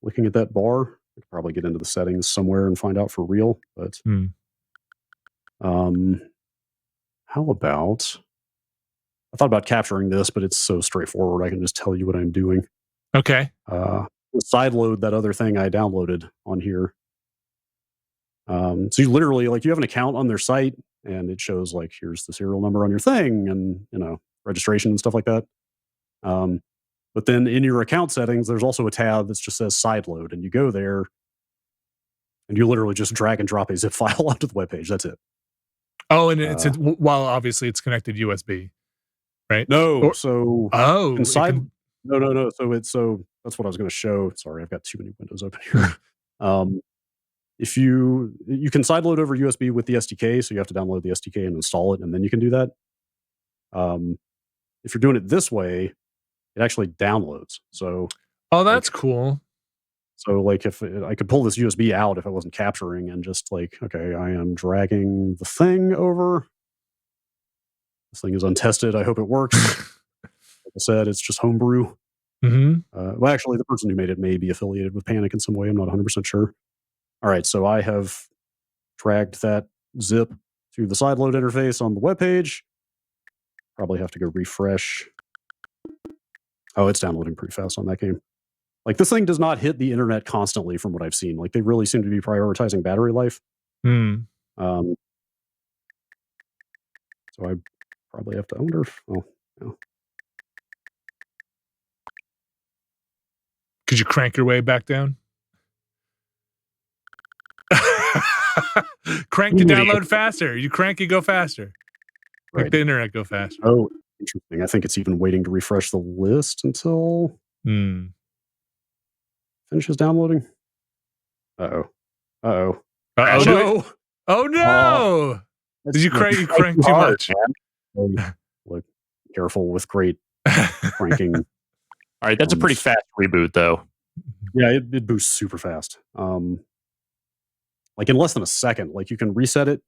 Looking at that bar, I could probably get into the settings somewhere and find out for real. But how about? I thought about capturing this, but it's so straightforward. I can just tell you what I'm doing. Okay. Sideload that other thing I downloaded on here. So you literally you have an account on their site, and it shows like here's the serial number on your thing, and registration and stuff like that. But then in your account settings, there's also a tab that just says Sideload, and you go there, and you literally just drag and drop a zip file onto the webpage. That's it. Oh, and it's while obviously it's connected USB, right? No, no. So that's what I was going to show. Sorry, I've got too many windows open here. If you can sideload over USB with the SDK, so you have to download the SDK and install it, and then you can do that. If you're doing it this way, it actually downloads. So, that's cool. So, like, if I could pull this USB out if I wasn't capturing, and just like, okay, I am dragging the thing over. This thing is untested. I hope it works. Like I said, it's just homebrew. Well, actually, the person who made it may be affiliated with Panic in some way. I'm not 100% sure. All right, so I have dragged that zip to the sideload interface on the webpage. Probably have to go refresh. Oh, it's downloading pretty fast on that game. Like, this thing does not hit the internet constantly from what I've seen. Like, they really seem to be prioritizing battery life. So I probably have to. I wonder if. Oh, no. Could you crank your way back down? Crank to download faster. You crank, you go faster. Make the internet go faster. Oh, interesting. I think it's even waiting to refresh the list until finishes downloading. Uh-oh. Oh no! Oh no! Did you crank? You cranked too much. Look, careful with great cranking. All right, that's a pretty fast reboot, though. Yeah, it boosts super fast. Like in less than a second. Like you can reset it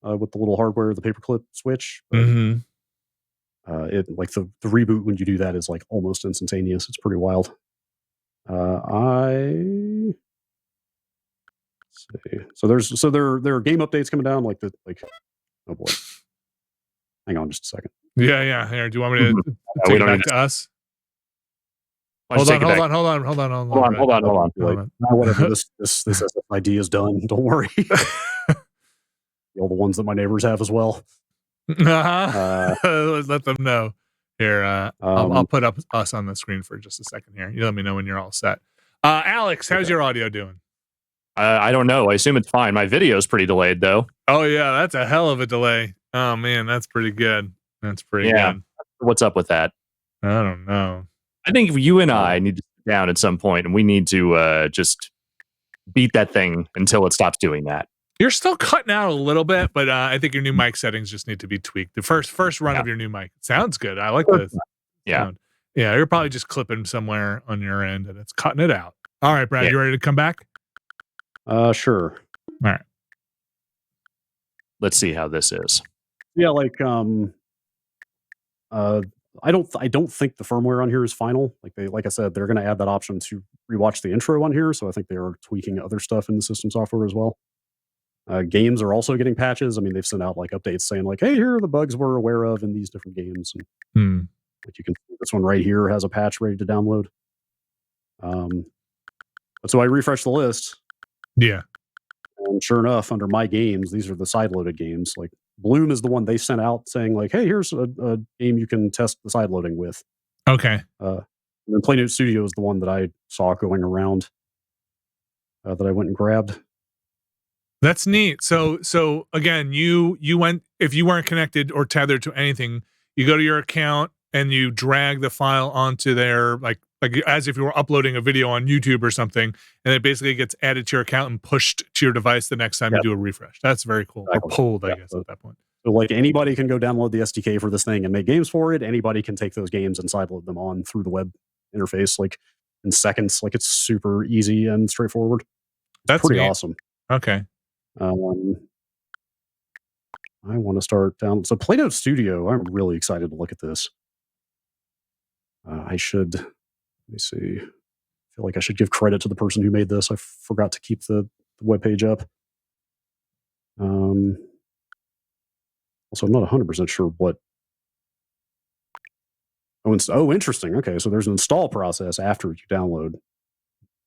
with the little hardware, the paperclip switch. It like the reboot when you do that is like almost instantaneous. It's pretty wild. Let's see. So there are game updates coming down like oh boy. Hang on just a second. Yeah. Here, do you want me to take it back to us? Hold on. Whatever. This SSID is done. Don't worry. All the ones that my neighbors have as well. Let them know. Here, I'll put up us on the screen for just a second here. You let me know when you're all set. Alex, how's your audio doing? I don't know. I assume it's fine. My video's pretty delayed, though. Oh, yeah. That's a hell of a delay. Oh, man. That's pretty good. Good. What's up with that? I don't know. I think you and I need to sit down at some point, and we need to just beat that thing until it stops doing that. You're still cutting out a little bit, but I think your new mic settings just need to be tweaked. The first run of your new mic sounds good. I like the sound. Yeah, you're probably just clipping somewhere on your end, and it's cutting it out. All right, Brad, you ready to come back? Sure. All right. Let's see how this is. Yeah, like I don't think the firmware on here is final. Like I said, they're going to add that option to rewatch the intro on here, so I think they are tweaking other stuff in the system software as well. Games are also getting patches. I mean, they've sent out like updates saying like, "Hey, here are the bugs we're aware of in these different games." And like you can see this one right here has a patch ready to download. But so I refreshed the list. Yeah. And sure enough, under my games, these are the side-loaded games. Like Bloom is the one they sent out saying like, "Hey, here's a game you can test the side-loading with." Okay. And then Playdate Studio is the one that I saw going around that I went and grabbed. That's neat. So again, you went, if you weren't connected or tethered to anything, you go to your account and you drag the file onto their like as if you were uploading a video on YouTube or something, and it basically gets added to your account and pushed to your device the next time you do a refresh. That's very cool. Exactly. Or pulled, I guess, at that point. So like anybody can go download the SDK for this thing and make games for it. Anybody can take those games and sideload them on through the web interface like in seconds. Like it's super easy and straightforward. That's pretty awesome. Okay. I want to start down. So Playdate Studio, I'm really excited to look at this. Let me see. I feel like I should give credit to the person who made this. I forgot to keep the webpage up. Also, I'm not 100% sure what. Oh, interesting. Okay, so there's an install process after you download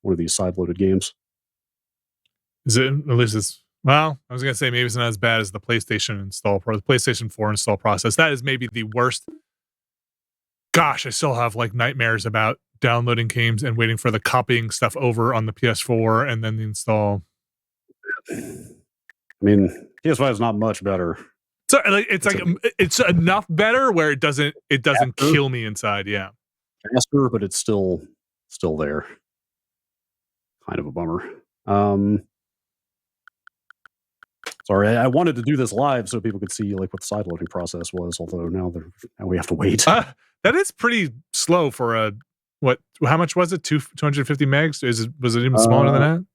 one of these side-loaded games. Is it, at least it's, well, I was going to say maybe it's not as bad as the PlayStation the PlayStation 4 install process. That is maybe the worst. Gosh, I still have like nightmares about downloading games and waiting for the copying stuff over on the PS4 and then the install. I mean, PS5 is not much better. So like it's enough better where it doesn't kill me inside. Yeah, faster, but it's still there. Kind of a bummer. Sorry, I wanted to do this live so people could see like what the side loading process was. Although now we have to wait. That is pretty slow for a what? How much was it? 250 megs? Was it even smaller than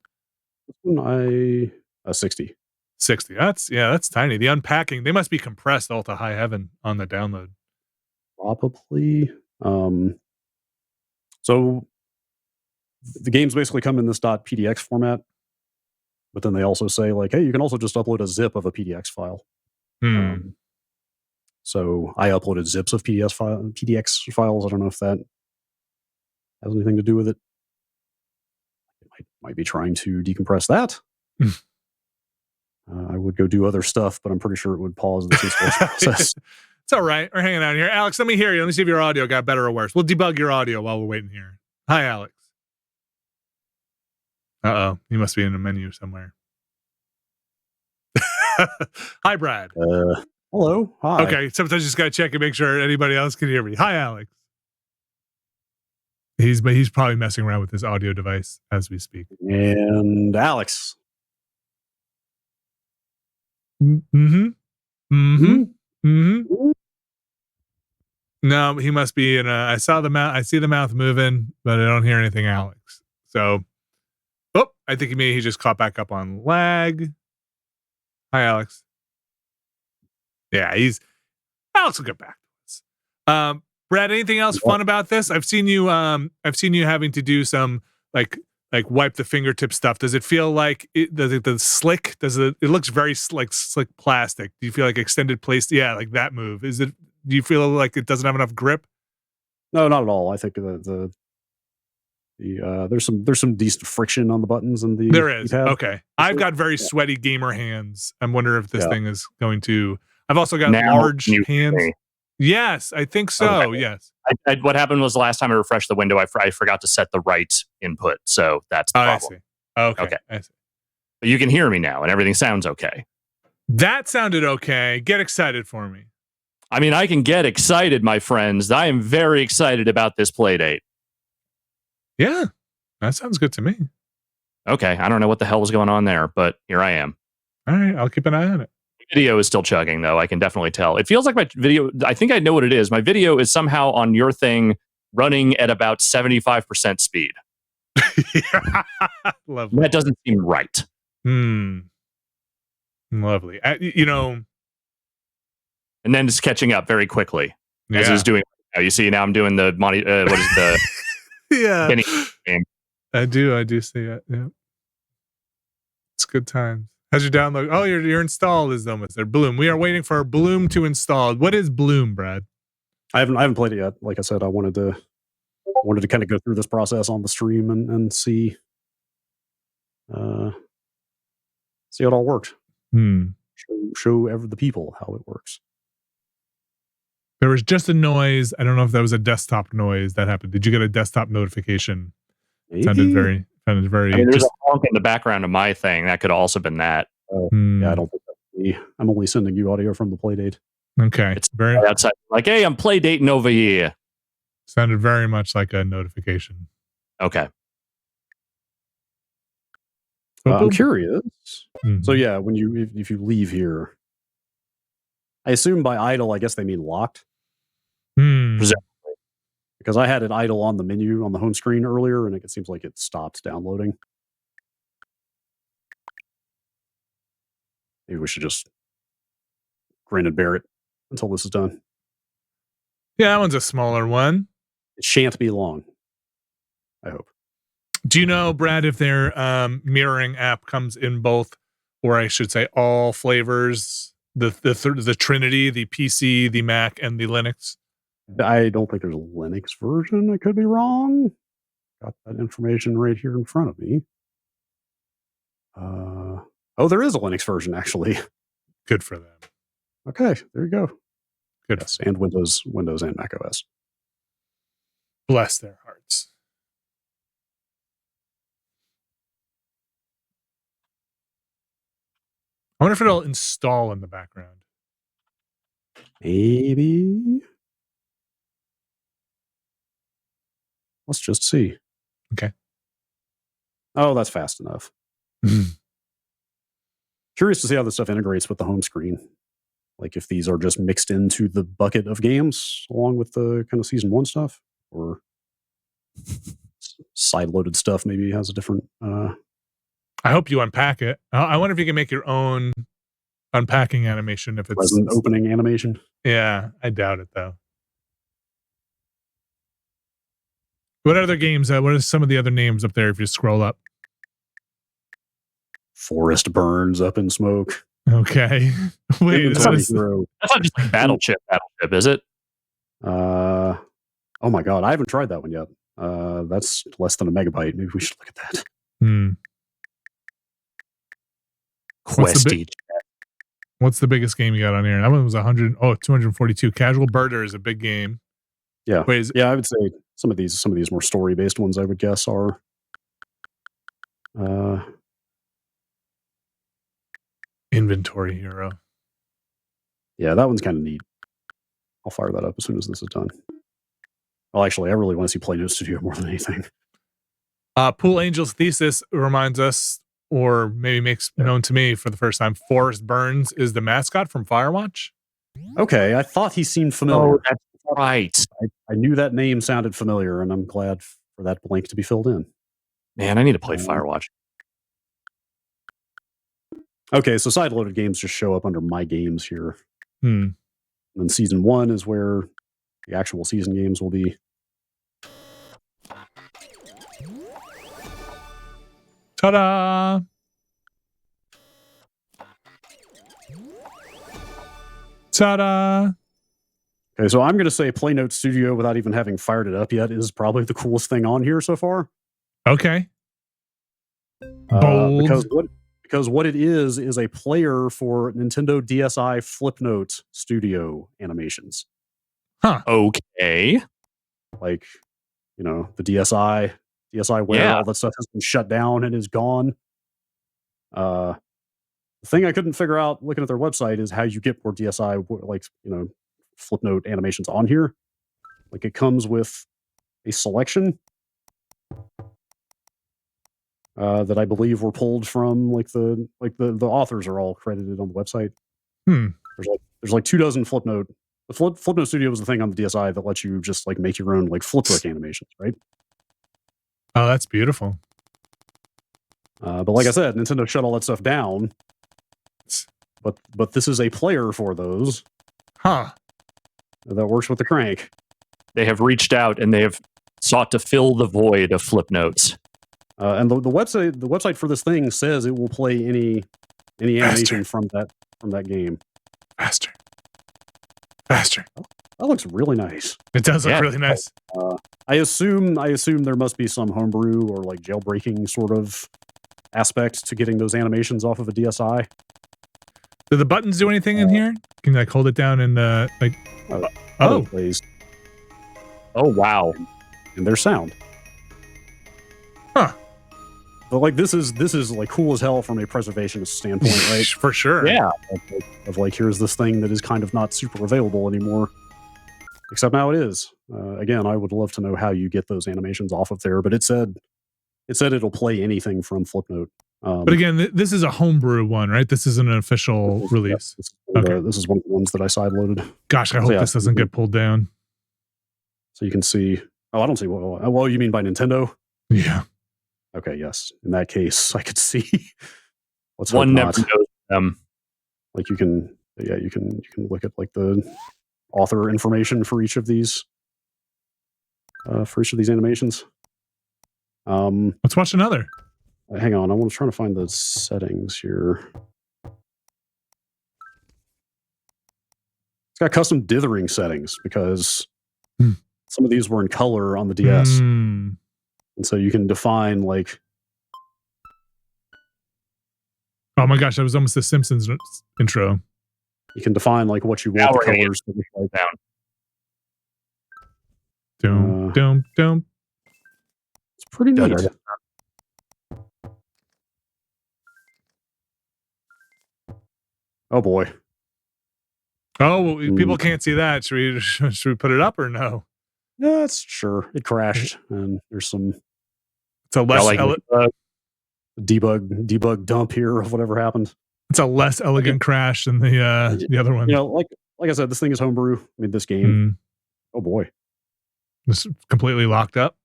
that? 60. 60. That's tiny. The unpacking, they must be compressed all to high heaven on the download. Probably. So the games basically come in this .pdx format, but then they also say like, hey, you can also just upload a zip of a PDX file. So I uploaded zips of PDX files. I don't know if that has anything to do with it. I might be trying to decompress that. I would go do other stuff, but I'm pretty sure it would pause the install process. It's all right. We're hanging out here. Alex, let me hear you. Let me see if your audio got better or worse. We'll debug your audio while we're waiting here. Hi, Alex. Uh-oh. He must be in a menu somewhere. Hi, Brad. Hello. Hi. Okay, sometimes you just got to check and make sure anybody else can hear me. Hi, Alex. He's probably messing around with his audio device as we speak. And Alex. Mm-hmm. Mm-hmm. Mm-hmm. No, he must be in a. I saw the mouth. I see the mouth moving, but I don't hear anything, Alex. So, I think he just caught back up on lag. Hi, Alex. Yeah, Alex will get back to us. Brad, anything else fun about this? I've seen you having to do some like wipe the fingertip stuff. Does it feel like the slick? It looks very like slick plastic. Do you feel like extended place? Yeah, like that move. Do you feel like it doesn't have enough grip? No, not at all. I think there's some decent friction on the buttons and the there is. keypad. Okay. I've got very sweaty gamer hands. I'm wondering if this thing is going to. I've also got large hands. Yes, I think so. Okay. Yes. What happened was the last time I refreshed the window, I forgot to set the right input. So that's the problem. I see. Okay. I see. But you can hear me now and everything sounds okay. That sounded okay. Get excited for me. I mean, I can get excited, my friends. I am very excited about this Playdate. Yeah, that sounds good to me. Okay. I don't know what the hell was going on there, but here I am. All right. I'll keep an eye on it. Video is still chugging, though. I can definitely tell. It feels like my video, I think I know what it is. My video is somehow on your thing running at about 75% speed. Lovely. That doesn't seem right. Lovely. And then just catching up very quickly as it's doing. You see, now I'm doing the what is the yeah. Game. I do see it. Yeah. It's good times. How's your download? Oh, your install is almost there. Bloom. We are waiting for Bloom to install. What is Bloom, Brad? I haven't played it yet. Like I said, I wanted to kind of go through this process on the stream and see how it all worked. Show the people how it works. There was just a noise. I don't know if that was a desktop noise that happened. Did you get a desktop notification? Maybe. Sounded very. I mean, there's a honk in the background of my thing. That could also been that. Yeah, I don't think that's me. I'm only sending you audio from the Playdate. Okay. It's very outside. Like, hey, I'm Playdating over here. Sounded very much like a notification. Okay. I'm curious. So yeah, if you leave here, I assume by idle, I guess they mean locked. Because I had it idle on the menu on the home screen earlier, and it seems like it stopped downloading. Maybe we should just grin and bear it until this is done. Yeah, that one's a smaller one. It shan't be long, I hope. Do you know, Brad, if their mirroring app comes in both, or I should say all flavors, the Trinity, the PC, the Mac, and the Linux? I don't think there's a Linux version. I could be wrong. Got that information right here in front of me. There is a Linux version, actually. Good for them. Okay, there you go. Good. Yes, and Windows and Mac OS. Bless their hearts. I wonder if it'll install in the background. Maybe. Let's just see. Okay. Oh, that's fast enough. Curious to see how this stuff integrates with the home screen. Like if these are just mixed into the bucket of games along with the kind of season 1 stuff, or side-loaded stuff maybe has a different... I hope you unpack it. I wonder if you can make your own unpacking animation if it's an opening animation. Yeah, I doubt it though. What other games? What are some of the other names up there if you scroll up? Forest burns up in smoke. Okay. Wait, that's not just like Battleship, is it? Oh my god, I haven't tried that one yet. That's less than a megabyte. Maybe we should look at that. What's What's the biggest game you got on here? That one was 242. Casual Birder is a big game. Yeah. Wait, yeah, I would say some of these more story-based ones I would guess are Inventory Hero. Yeah, that one's kind of neat. I'll fire that up as soon as this is done. Well, actually, I really want to see Playdate Studio more than anything. Pool Angel's Thesis reminds us, or maybe makes known to me for the first time, Forrest Burns is the mascot from Firewatch. Okay, I thought he seemed familiar. Oh, that's right. I knew that name sounded familiar, and I'm glad for that blank to be filled in. Man, I need to play Firewatch. Okay, so side-loaded games just show up under My Games here. And then Season 1 is where the actual season games will be. Ta-da! Ta-da! Okay, so I'm going to say Playdate Studio without even having fired it up yet is probably the coolest thing on here so far. Okay. Bold. Because what it is a player for Nintendo DSi Flipnote Studio animations. Huh. Okay. Like, the DSi Ware, all that stuff has been shut down and is gone. The thing I couldn't figure out looking at their website is how you get more DSi, Flipnote animations on here. Like, it comes with a selection that I believe were pulled from the authors are all credited on the website. There's like 24 Flipnote. The Flipnote Studio was the thing on the DSi that lets you just make your own flipbook animations, right? Oh, that's beautiful. But like I said, Nintendo shut all that stuff down. But this is a player for those. Huh. That works with the crank. They have reached out and they have sought to fill the void of Flipnotes. And the website for this thing says it will play any animation from that game. Faster. That looks really nice. It does look really nice. I assume there must be some homebrew or jailbreaking sort of aspect to getting those animations off of a DSi. Do the buttons do anything in here? Can you hold it down and plays. Oh wow. And there's sound. Huh. But this is cool as hell from a preservationist standpoint, right? For sure. Yeah. Of here's this thing that is kind of not super available anymore. Except now it is. Again, I would love to know how you get those animations off of there, but it said it'll play anything from Flipnote. But again, this is a homebrew one, right? This isn't an official release. This is one of the ones that I sideloaded. Gosh, I hope this doesn't get pulled down. So you can see. Oh, I don't see. Well, you mean by Nintendo? Yeah. Okay. Yes. In that case, I could see. Let's hope one never knows them. You can look at the author information for each of these animations. Let's watch another. Hang on, I was trying to find the settings here. It's got custom dithering settings because some of these were in color on the DS. And so you can define oh my gosh, that was almost the Simpsons intro. You can define what you want the colors to look like. Doom. It's pretty neat. Oh boy. Oh, well, people can't see that. Should we put it up or no? Yeah, that's sure. It crashed, and there's some. It's a less debug dump here of whatever happened. It's a less elegant crash than the other one. Like I said, this thing is homebrew. I mean, this game. Oh boy, it's completely locked up.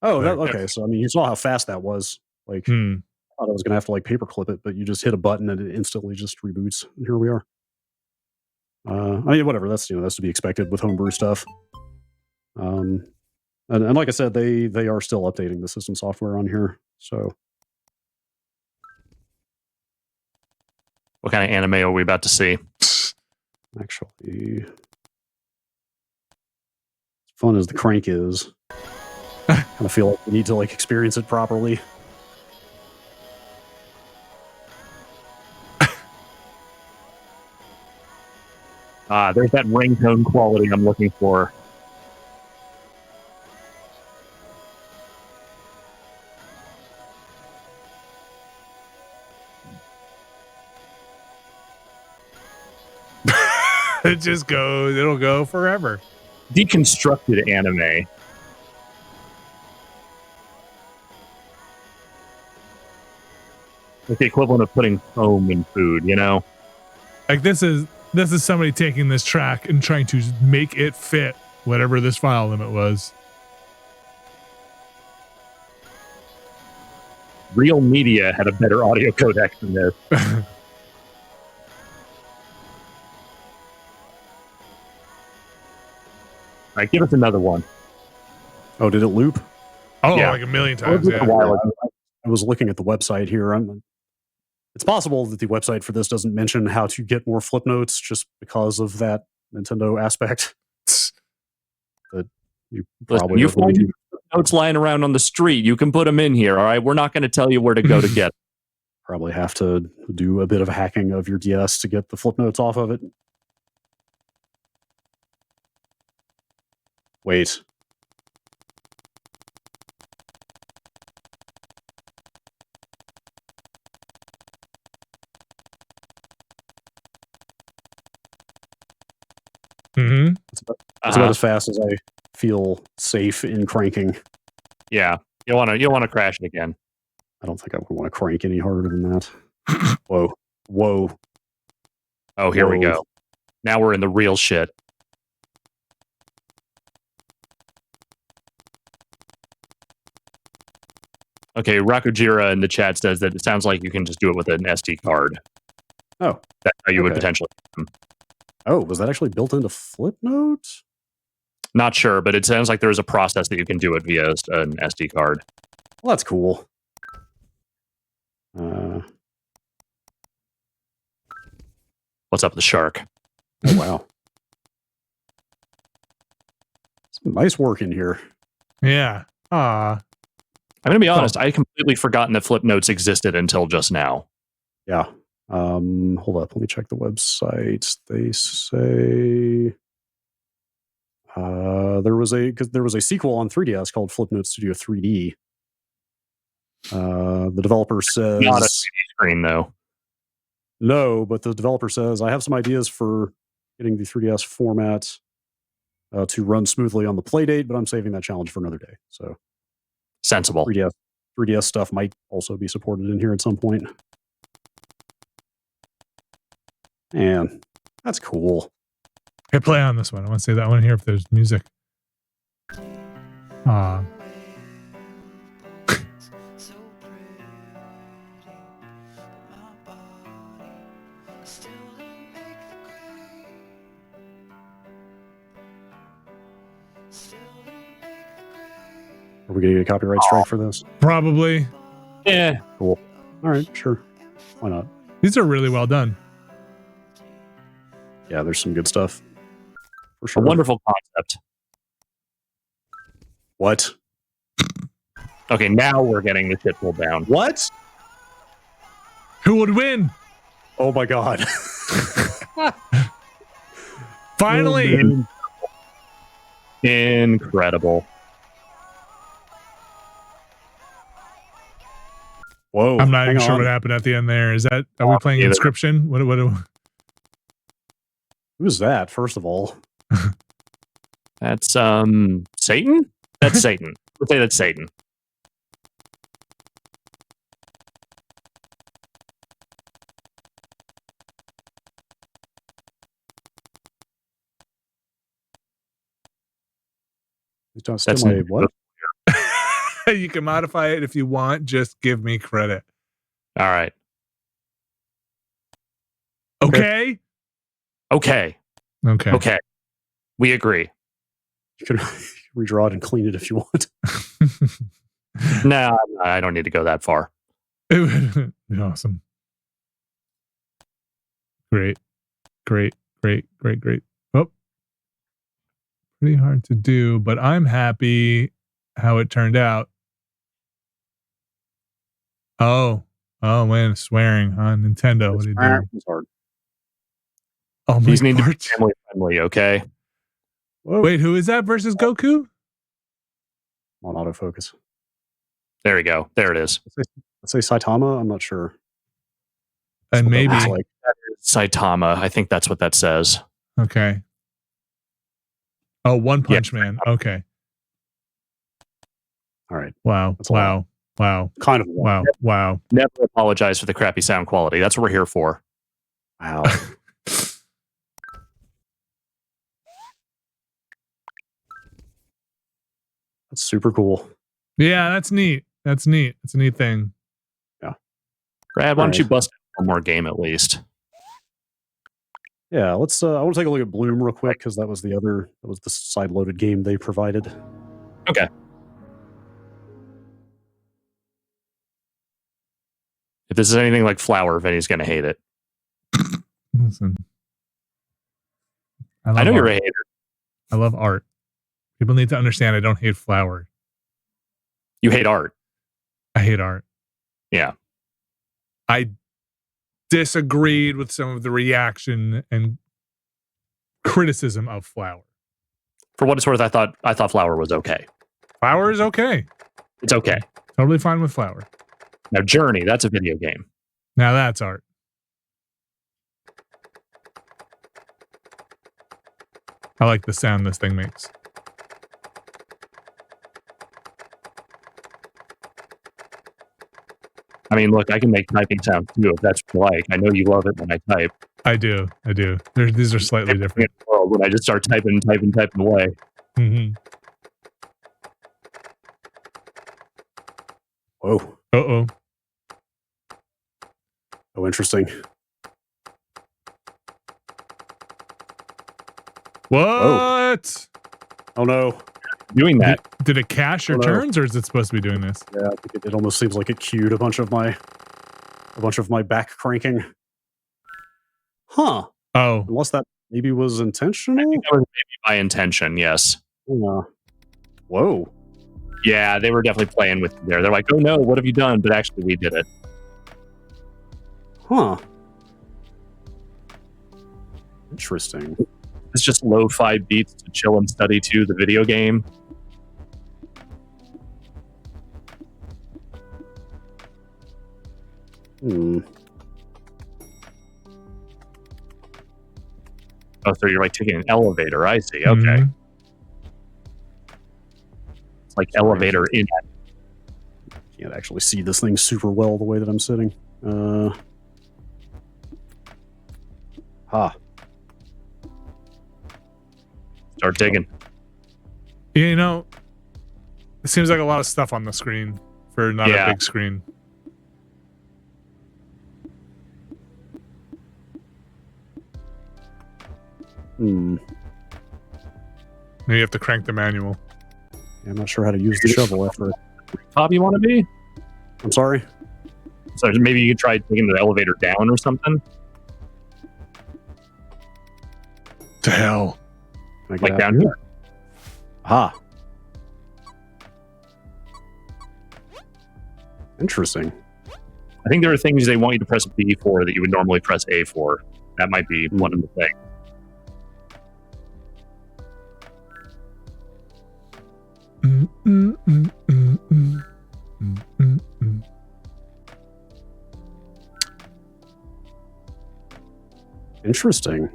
Oh, okay. So I mean, you saw how fast that was. I thought I was gonna have to paperclip it, but you just hit a button and it instantly just reboots. And here we are. I mean, whatever. That's that's to be expected with homebrew stuff. And like I said, they are still updating the system software on here. So, what kind of anime are we about to see? Actually, as fun as the crank is, I kind of feel like we need to experience it properly. There's that ringtone quality I'm looking for. It just goes. It'll go forever. Deconstructed anime. Like the equivalent of putting foam in food, you know? Like this is somebody taking this track and trying to make it fit whatever this file limit was. Real Media had a better audio codec than this. All right, give us another one. Oh, did it loop? Oh, Yeah. like a million times. Yeah. I was looking at the website here. It's possible that the website for this doesn't mention how to get more Flipnotes just because of that Nintendo aspect. But you probably you find notes lying around on the street. You can put them in here. All right, we're not going to tell you where to go to get. Probably have to do a bit of hacking of your DS to get the Flipnotes off of it. Wait. Mm-hmm. It's about as fast as I feel safe in cranking. Yeah, you don't want to crash it again. I don't think I would want to crank any harder than that. Whoa. Oh, here we go. Now we're in the real shit. Okay, Rakujira in the chat says that it sounds like you can just do it with an SD card. Oh. That's how you would potentially. Oh, was that actually built into Flipnote? Not sure, but it sounds like there's a process that you can do it via an SD card. Well, that's cool. What's up with the shark? Oh, wow. Some nice work in here. Yeah. I'm going to be honest. I had completely forgotten that Flipnotes existed until just now. Yeah. Hold up. Let me check the website. They say there was a sequel on 3DS called Flipnote Studio 3D. The developer says not a 3D screen though. No, but the developer says I have some ideas for getting the 3DS format to run smoothly on the Playdate, but I'm saving that challenge for another day. So sensible. 3DS stuff might also be supported in here at some point. Man, that's cool. Hey, play on this one. I want to say that one here if there's music. Are we going to get a copyright strike for this? Probably. Yeah. Cool. All right, sure. Why not? These are really well done. Yeah, there's some good stuff. For sure. A wonderful concept. What? Okay, now we're getting the shit pulled down. What? Who would win? Oh my god. Finally. Incredible. Whoa. I'm not even sure what happened at the end there. Is that, are we playing Inscription? What Who's that, first of all? That's Satan? That's Satan. Let's say that's Satan. That's my what? You can modify it if you want. Just give me credit. All right. Okay. Okay. We agree. You can redraw it and clean it if you want. No, I don't need to go that far. It would be awesome. Great. Oh, pretty hard to do, but I'm happy how it turned out. Oh man, swearing on Nintendo. What do you do? It's hard. Oh my These need to be God. family friendly, okay? Whoa. Wait, who is that versus Goku? On autofocus. There we go. There it is. Let's say Saitama. I'm not sure. And What that maybe looks like. Saitama. I think that's what that says. okay. Oh, One Punch Man. Okay. All right. Wow. That's a lot. Wow. Kind of. a lot. Wow. Never apologize for the crappy sound quality. That's what we're here for. Wow. That's super cool. Yeah, that's neat. That's neat. It's a neat thing. Brad, why don't All you right. bust one more game at least? Yeah, let's. I want to take a look at Bloom real quick because that was the side-loaded game they provided. Okay. If this is anything like Flower, Vinny's going to hate it. Listen. I know art. you're a hater. I love art. People need to understand I don't hate flower. You hate art. I hate art. Yeah. I disagreed with some of the reaction and criticism of flower. For what it's worth, I thought Flower was okay. Flower is okay. It's okay. Totally fine with flower. Now, Journey, that's a video game. Now that's art. I like the sound this thing makes. I mean, look, I can make typing sounds too if that's what you like. I know you love it when I type. I do. These are slightly different. When I just start typing away. Mm-hmm. Whoa. Uh-oh. Oh, interesting. What? Oh no. Doing that. Did it cache your Oh, no. turns, or is it supposed to be doing this? Yeah, I think it almost seems like it cued a bunch of my back cranking. Huh. Oh, Unless that maybe was intentional. That was maybe by intention, yes. Whoa. Yeah, they were definitely playing with you there. They're like, oh no, what have you done? But actually, we did it. Huh. Interesting. It's just lo-fi beats to chill and study to the video game. Oh, so you're like taking an elevator. I see. Okay. Mhm. Mm-hmm. Like elevator in. Can't actually see this thing super well the way that I'm sitting. Start digging. You know, it seems like a lot of stuff on the screen for not Yeah. a big screen. Maybe you have to crank the manual. Yeah, I'm not sure how to use the shovel after. Top you want to be? I'm sorry. So maybe you could try taking the elevator down or something. To hell. Can I get Like out down here. Interesting. I think there are things they want you to press B for that you would normally press A for. That might be one of the things. Interesting.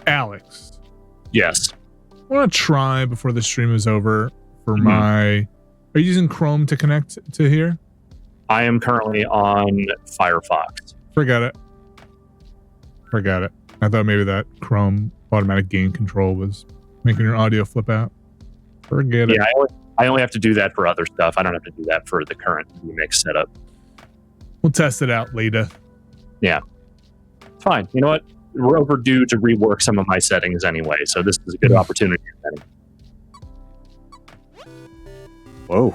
Alex, Yes. I want to try before the stream is over for my... Are you using Chrome to connect to here? I am currently on Firefox. Forget it. I thought maybe that Chrome automatic gain control was making your audio flip out. Forget it. Yeah, I only have to do that for other stuff. I don't have to do that for the current remix setup. We'll test it out later. Yeah. Fine. You know what? We're overdue to rework some of my settings anyway, so this is a good opportunity. Whoa.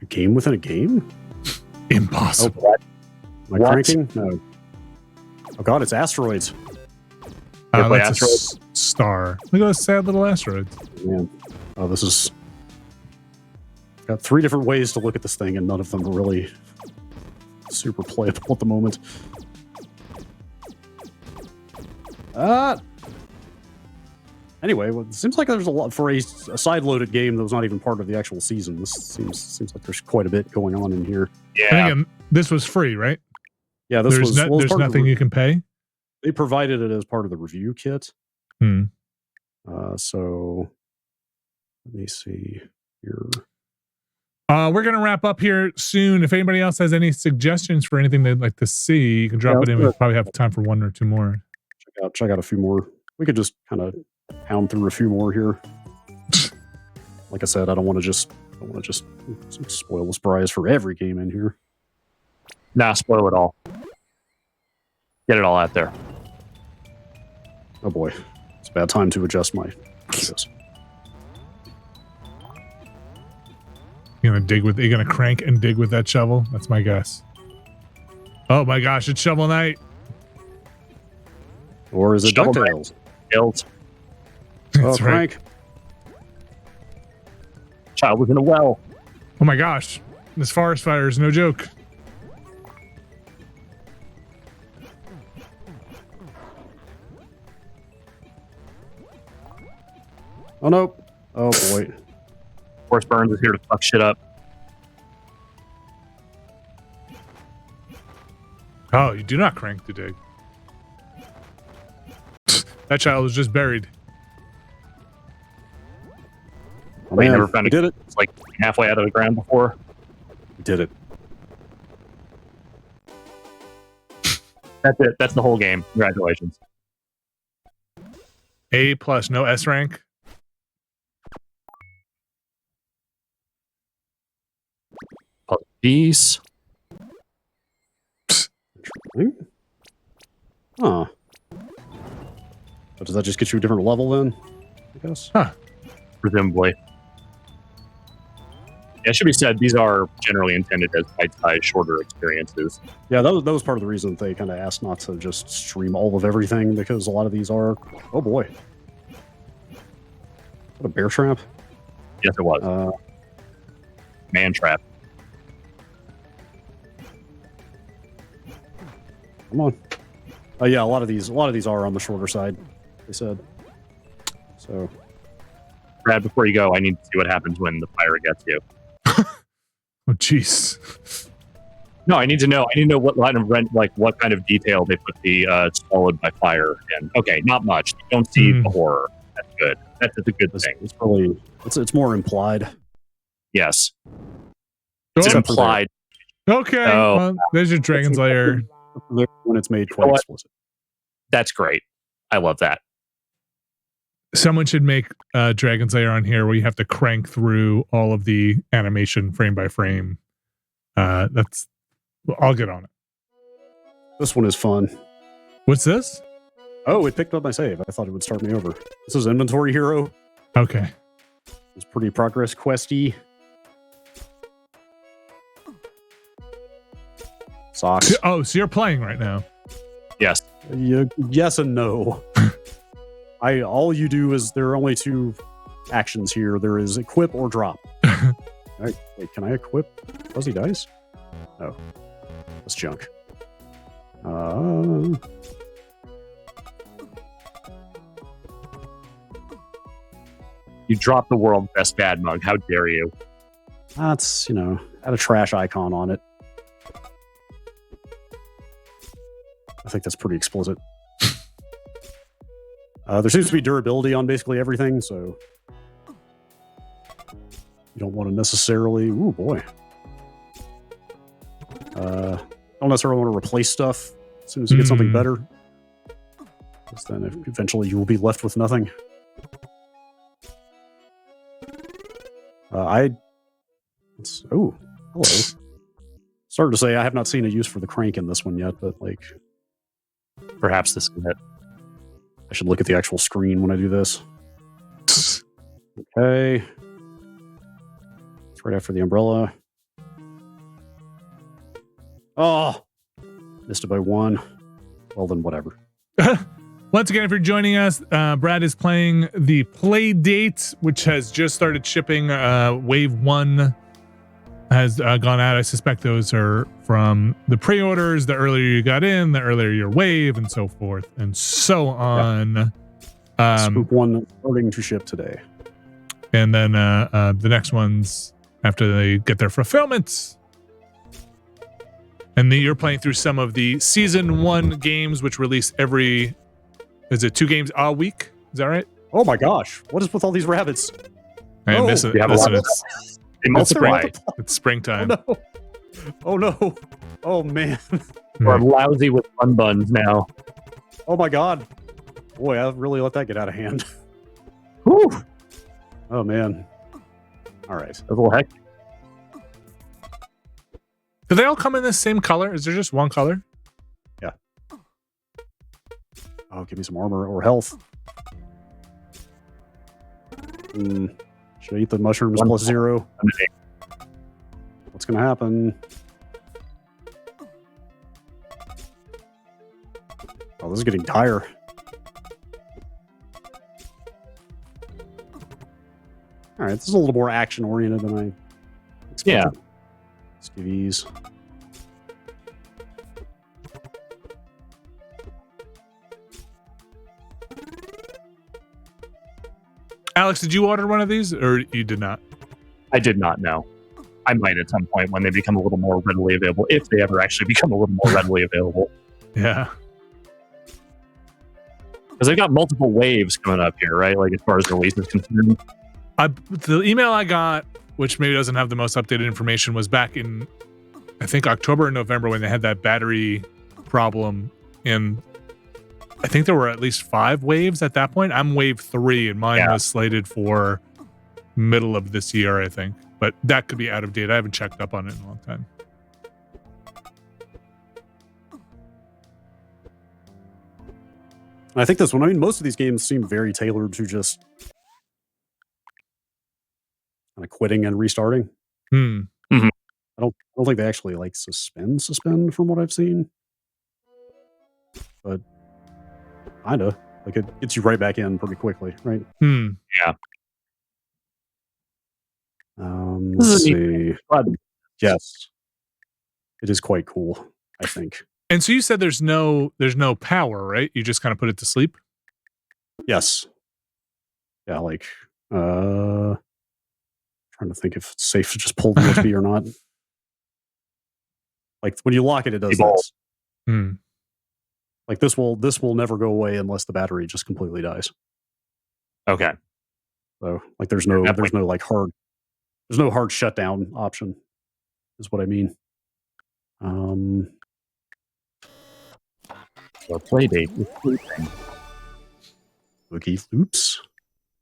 A game within a game? Impossible. Oh, Am I What? cranking? No. Oh god, it's asteroids. play That's a asteroids? star. Look at those sad little asteroids. Man. Oh, this is... Got 3 different ways to look at this thing, and none of them really super playable at the moment. Anyway, well, it seems like there's a lot for a side-loaded game that was not even part of the actual season. This seems like there's quite a bit going on in here. Yeah. And again, this was free, right? Yeah, this was. There's nothing you can pay. They provided it as part of the review kit. So let me see here. We're gonna wrap up here soon. If anybody else has any suggestions for anything they'd like to see, you can drop it in. We probably have time for one or two more. Check out a few more. We could just kind of pound through a few more here. Like I said, I don't want to just spoil the surprise for every game in here. Nah, spoil it all. Get it all out there. Oh boy, it's a bad time to adjust my. You're gonna crank and dig with that shovel? That's my guess. Oh my gosh, it's Shovel Knight. Or is it DuckTales? Oh, crank. Child was in a well. Oh my gosh, this forest fire is no joke. Oh no! Oh boy! Force Burns is here to fuck shit up. Oh, you do not crank to dig. That child was just buried. Oh, man, never found did it. It's like halfway out of the ground before. Did it. That's it. That's the whole game. Congratulations. A+, no S rank. Peace. Huh. But does that just get you a different level then? I guess. Huh. Presumably. Yeah, it should be said, these are generally intended as bite-sized, shorter experiences. Yeah, that was part of the reason they kind of asked not to just stream all of everything, because a lot of these are... Oh boy. What a bear trap. Yes, it was. Man trap. Come on. Oh yeah, a lot of these are on the shorter side, they said. So, Brad, before you go, I need to see what happens when the fire gets you. Oh jeez. No, I need to know what kind of detail they put the swallowed by fire in. Okay, not much. You don't see the horror. That's good. That's a good thing. It's really it's more implied. Yes. It's implied. Okay. Oh. Well, there's your Dragon's Lair. When it's made quite explicit. That's great. I love that. Someone should make Dragon's Lair on here where you have to crank through all of the animation frame by frame. I'll get on it. This one is fun. What's this? Oh, it picked up my save. I thought it would start me over. This is Inventory Hero. Okay. It's pretty progress questy. Socks. Oh, so you're playing right now? Yes. Yes and no. All you do is there are only two actions here. There is equip or drop. Wait, can I equip fuzzy dice? No, that's junk. You dropped the world's best bad mug. How dare you? That's had a trash icon on it. I think that's pretty explicit. There seems to be durability on basically everything, so you don't want to necessarily... Ooh, boy. Don't necessarily want to replace stuff as soon as you get something better. Because then eventually you will be left with nothing. Oh, hello. Started to say I have not seen a use for the crank in this one yet, but perhaps this is it. I should look at the actual screen when I do this. Okay. It's right after the umbrella. Oh! Missed it by one. Well, then whatever. Once again, if you're joining us, Brad is playing the Play Date, which has just started shipping Wave 1 has gone out. I suspect those are from the pre-orders. The earlier you got in, the earlier your wave, and so forth and so on. Spook 1 starting to ship today. And then the next ones after they get their fulfillments. And then you're playing through some of the season 1 games, which release every, is it 2 games a week? Is that right? Oh my gosh. What is with all these rabbits? And listen, They multiply. It's springtime. Oh no. Oh man. We're lousy with fun buns now. Oh my god. Boy, I really let that get out of hand. Whew. Oh man. All right. A little heck. Do they all come in the same color? Is there just one color? Yeah. Oh, give me some armor or health. Should I eat the mushrooms plus 0? What's going to happen? Oh, this is getting dire. All right, this is a little more action-oriented than I expected. Yeah. Let's give these. Alex, did you order one of these or you did not? I did not know. I might at some point when they become a little more readily available, if they ever actually become a little more readily available. Yeah. Because they've got multiple waves coming up here, right? Like as far as the release is concerned. The email I got, which maybe doesn't have the most updated information, was back in, I think, October and November when they had that battery problem. And I think there were at least 5 waves at that point. I'm wave 3, and mine was slated for middle of this year, I think. But that could be out of date. I haven't checked up on it in a long time. I think this one, I mean, most of these games seem very tailored to just kind of quitting and restarting. Mm-hmm. I don't think they actually like suspend from what I've seen. But kinda. Like it gets you right back in pretty quickly, right? Yeah. Let's see. Yes. It is quite cool, I think. And so you said there's no power, right? You just kind of put it to sleep? Yes. Yeah, like trying to think if it's safe to just pull the USB or not. Like when you lock it, it does this. Like this will never go away unless the battery just completely dies. Okay. So like there's no hard shutdown option, is what I mean. So Playdate is sleeping. Wiki loops.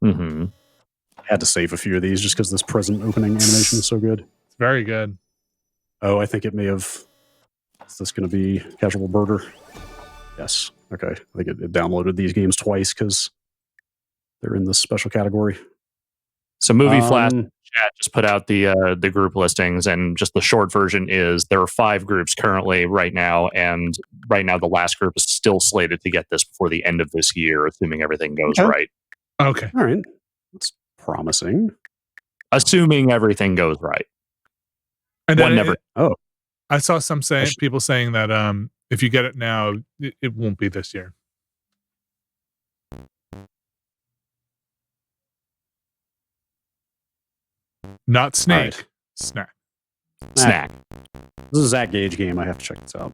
Mm-hmm. Had to save a few of these just because this present opening animation is so good. It's very good. Oh, I think it may have. Is this going to be Casual Birder? Yes. Okay. I think it downloaded these games twice because they're in this special category. So Movie Flash Chat just put out the group listings, and just the short version is there are 5 groups currently right now, and right now the last group is still slated to get this before the end of this year, assuming everything goes right. Okay. All right. That's promising. Assuming everything goes right. And then Oh, I saw people saying that if you get it now, it won't be this year. Not Snake. Right. Snack. Snack. This is a Zach Gage game. I have to check this out.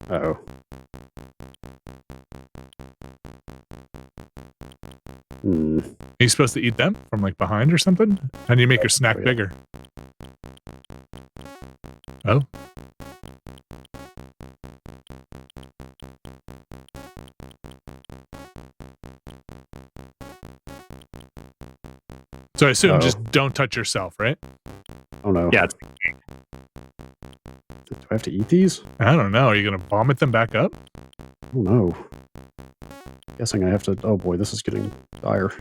Uh-oh. Are you supposed to eat them from like behind or something? How do you make your snack bigger? Oh. So I assume just don't touch yourself, right? Oh no. Yeah. Do I have to eat these? I don't know. Are you going to vomit them back up? Oh no. Guessing I have to. Oh boy, this is getting dire.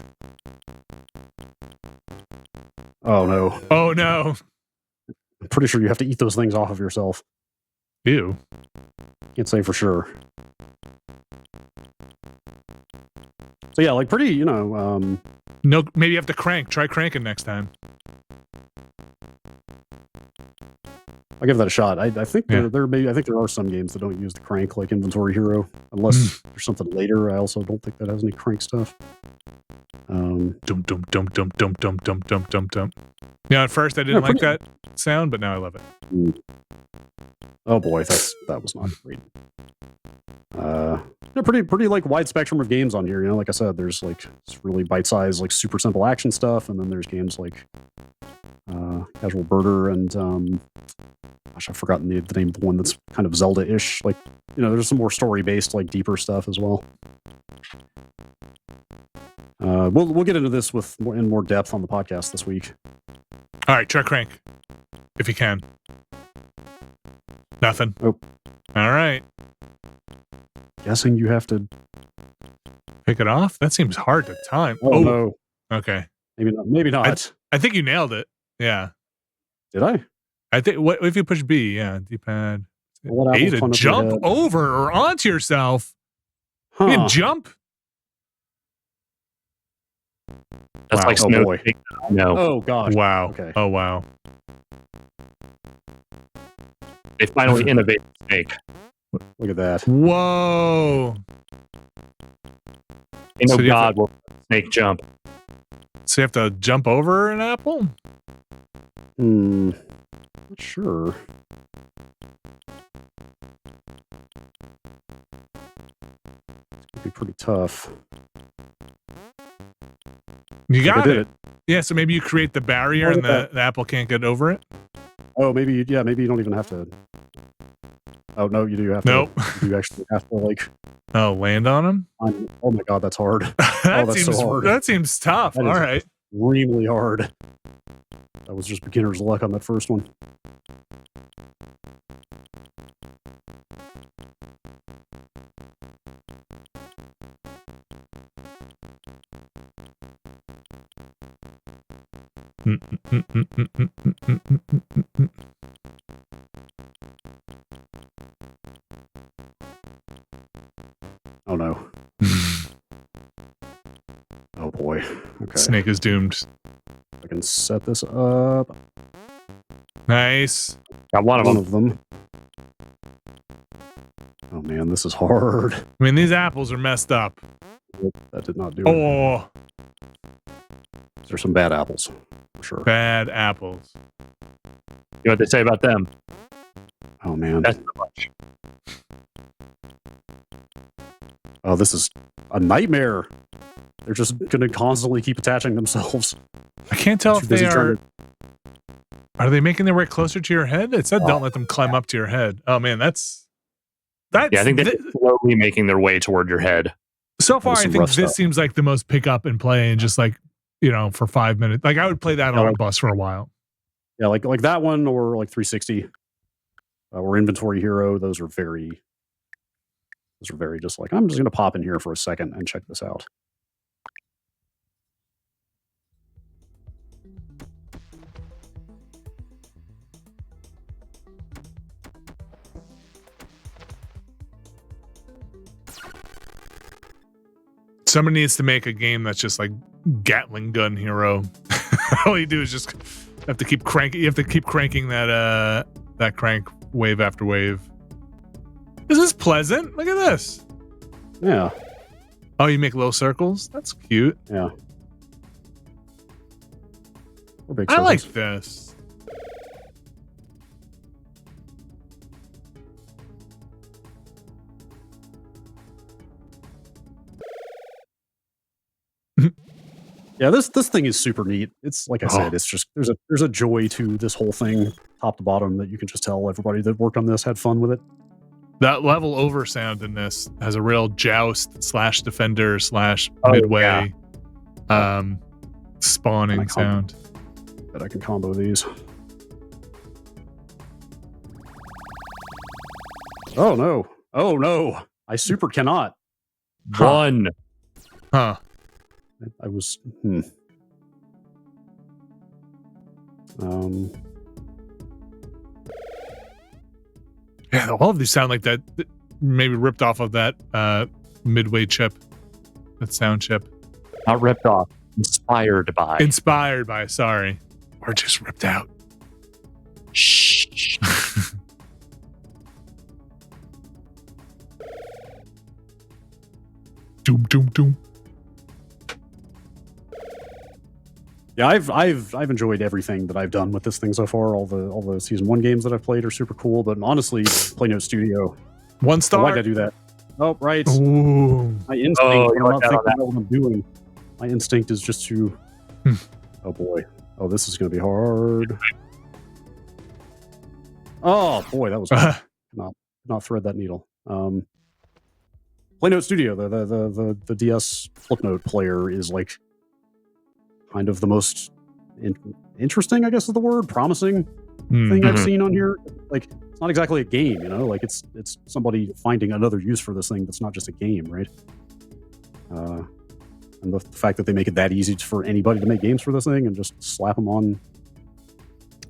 Oh no. Oh no. I'm pretty sure you have to eat those things off of yourself. Ew. Can't say for sure. So yeah, like pretty, No, maybe you have to crank. Try cranking next time. I'll give that a shot. I think there are some games that don't use the crank, like Inventory Hero, unless there's something later. I also don't think that has any crank stuff. Dum dum dum dum dum dum dum dum dum dum dum. Yeah, at first I didn't like that sound, but now I love it. Oh boy, that was not great. Pretty like wide spectrum of games on here. You know, like I said, there's like this really bite-sized, like super simple action stuff, and then there's games like Casual Birder and gosh, I've forgotten the name of the one that's kind of Zelda-ish. Like, you know, there's some more story-based, like deeper stuff as well. We'll get into this in more depth on the podcast this week. All right, try crank if you can. Nothing. Oh. All right. Guessing you have to pick it off. That seems hard to time. Oh no. Okay. Maybe not. Maybe not. I think you nailed it. Yeah. Did I? I think. What if you push B? Yeah, D-pad. A to jump over or onto yourself. Huh. You can jump. That's like oh boy. No. Oh gosh. Wow. Okay. Oh wow. They finally innovated Snake. Look at that. Whoa. Ain't no God will Snake jump. So you have to jump over an apple? Not sure. It's gonna be pretty tough. You got it. Yeah, so maybe you create the barrier and the apple can't get over it? Oh, maybe you don't even have to. Oh, no, you do have to. Nope. You actually have to, like... Oh, land on him? Oh my god, that's hard. That's so hard. That seems tough. All right. Really hard. That was just beginner's luck on that first one. Oh no. Oh boy. Okay. Snake is doomed. I can set this up. Nice. Got one of them. Oh man, this is hard. I mean, these apples are messed up. That did not do it. Oh. There's some bad apples, for sure. Bad apples. You know what they say about them? Oh man. That's too much. Oh, this is a nightmare. They're just going to constantly keep attaching themselves. I can't tell if they are... Are they making their way closer to your head? It said don't let them climb up to your head. Oh man, that's yeah, I think they're slowly making their way toward your head. So far, I think this seems like the most pick up and play and just like, you know, for 5 minutes. Like I would play that on a bus for a while. Yeah, like that one or like 360 or Inventory Hero. Those are very just like, I'm just going to pop in here for a second and check this out. Somebody needs to make a game that's just like Gatling Gun Hero. All you do is just have to keep cranking. You have to keep cranking that crank wave after wave. This is pleasant. Look at this. Yeah. Oh, you make low circles? That's cute. Yeah. Or big I circles. like this. Yeah, this thing is super neat. It's like I said, it's just there's a joy to this whole thing, top to bottom, that you can just tell everybody that worked on this had fun with it. That level over sound in this has a real joust / defender / midway spawning sound. But I can combo these. Oh no! Oh no! I super cannot. One. Huh. I was. Yeah, all of these sound like that. Maybe ripped off of that midway chip, that sound chip. Not ripped off. Inspired by. Inspired by, sorry. Or just ripped out. Shh. Doom, doom, doom. Yeah, I've enjoyed everything that I've done with this thing so far. All the season 1 games that I've played are super cool, but honestly, Playdate Studio. 1 star. Why'd I do that? Oh, right. Ooh. My instinct. I'm not thinking about what I'm doing. My instinct is just to. Oh boy. Oh, this is going to be hard. Oh boy, that was not thread that needle. Playdate Studio, the DS Flipnote player is like kind of the most interesting, I guess is the word, promising thing I've seen on here. Like, it's not exactly a game, you know, like it's somebody finding another use for this thing that's not just a game, right? And the fact that they make it that easy for anybody to make games for this thing and just slap them on.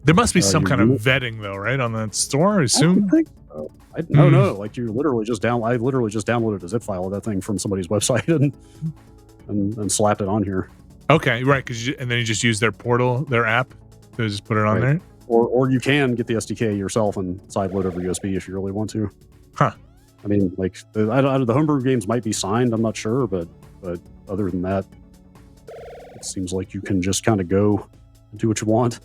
There must be some kind of vetting, though, right, on that store, I assume? I think so. No. Like, you literally just I literally just downloaded a zip file of that thing from somebody's website and slapped it on here. Okay, right, and then you just use their portal, their app, to just put it on there? Or you can get the SDK yourself and sideload over USB if you really want to. Huh. I mean, like, the homebrew games might be signed, I'm not sure, but other than that, it seems like you can just kind of go and do what you want.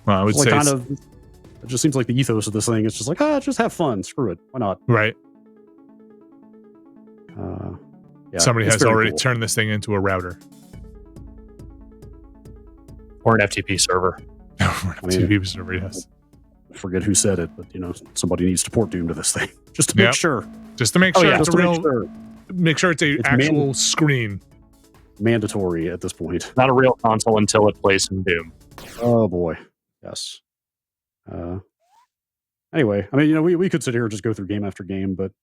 Well, I would say it just seems like the ethos of this thing is just like, just have fun, screw it, why not? Right. Yeah, somebody has already turned this thing into a router. Or an FTP server. FTP server, yes. I forget who said it, but somebody needs to port Doom to this thing just to make sure. Just to make sure it's a real. Make sure it's actual screen. Mandatory at this point. Not a real console until it plays some Doom. Oh boy, yes. Anyway, I mean, we could sit here and just go through game after game, but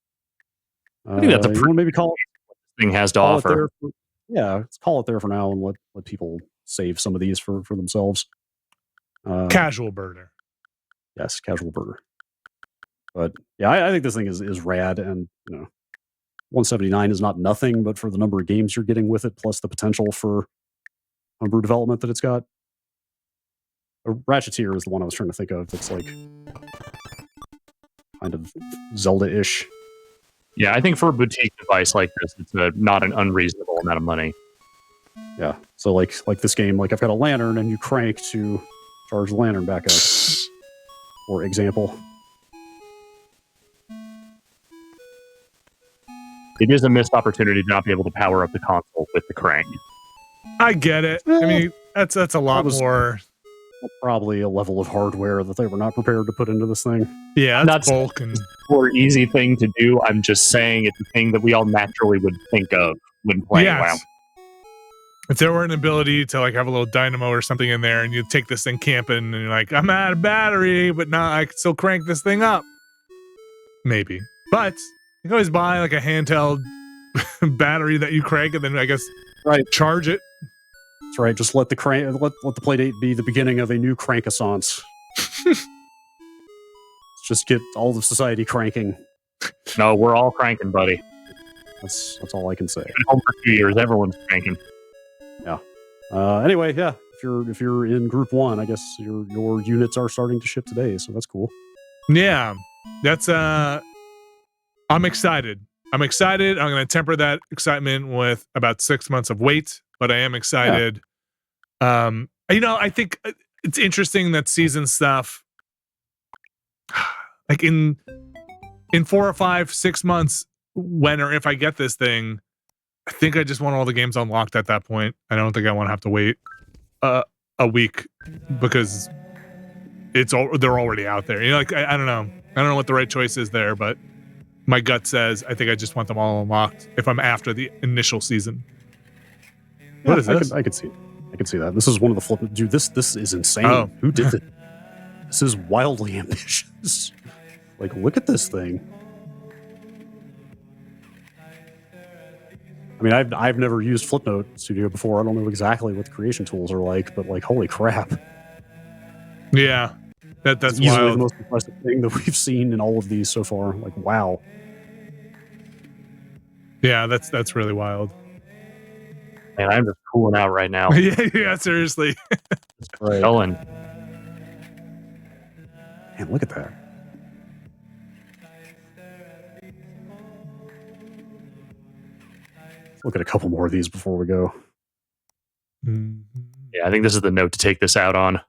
I think that's maybe call it. Thing has to offer. Let's call it there for now and let people save some of these for themselves. Casual burner. Yes, casual burner. But yeah, I think this thing is rad, and 179 is not nothing, but for the number of games you're getting with it, plus the potential for homebrew development that it's got. Ratcheteer is the one I was trying to think of. That's like kind of Zelda-ish. Yeah, I think for a boutique device like this, it's not an unreasonable amount of money. Yeah, so like this game, like I've got a lantern, and you crank to charge the lantern back up. For example. It is a missed opportunity to not be able to power up the console with the crank. I get it. I mean, that's a lot more. Probably a level of hardware that they were not prepared to put into this thing. Yeah, that's bulk and or easy thing to do. I'm just saying it's a thing that we all naturally would think of when playing WoW. If there were an ability to like have a little dynamo or something in there, and you take this thing camping, and you're like, I'm out of battery, but now I can still crank this thing up. Maybe, but you can always buy like a handheld battery that you crank, and then I guess charge it. That's right. Just let the let the Playdate be the beginning of a new crankaissance. Just get all of society cranking. No, we're all cranking, buddy. That's all I can say. Been home for 2 years, everyone's cranking. Yeah. Anyway, yeah. If you're in Group 1, I guess your units are starting to ship today, so that's cool. Yeah, that's I'm excited. I'm going to temper that excitement with about 6 months of wait, but I am excited. Yeah. I think it's interesting that season stuff, like in 4 or 5, 6 months, when or if I get this thing, I think I just want all the games unlocked at that point. I don't think I want to have to wait a week because they're already out there. I don't know. I don't know what the right choice is there, but my gut says I think I just want them all unlocked if I'm after the initial season. Yeah, what is this? I could see it. I could see that. This is one of the flip. Dude, this is insane. Oh. Who did it? This is wildly ambitious. Like, look at this thing. I mean, I've never used Flipnote Studio before. I don't know exactly what the creation tools are like, but like, holy crap! Yeah, that's easily wild. The most impressive thing that we've seen in all of these so far. Like, wow. Yeah, that's really wild. And I'm just cooling out right now. yeah, seriously. Right. Ellen. Man, look at that. Let's look at a couple more of these before we go. Yeah, I think this is the note to take this out on.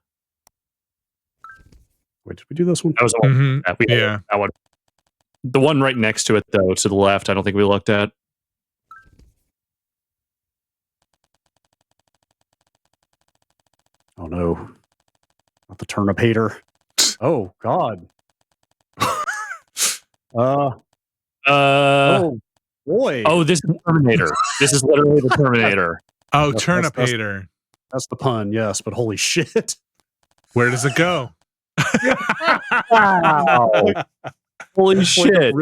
Wait, did we do this one? That was the one. Yeah. That one. The one right next to it, though, to the left, I don't think we looked at. Oh no. Not the turnip hater. Oh God. Oh boy. Oh, this is Terminator. This is literally the Terminator. Oh, That's- turnip that's- hater. That's the pun, yes, but holy shit. Where does it go? Wow. Holy That's like shit.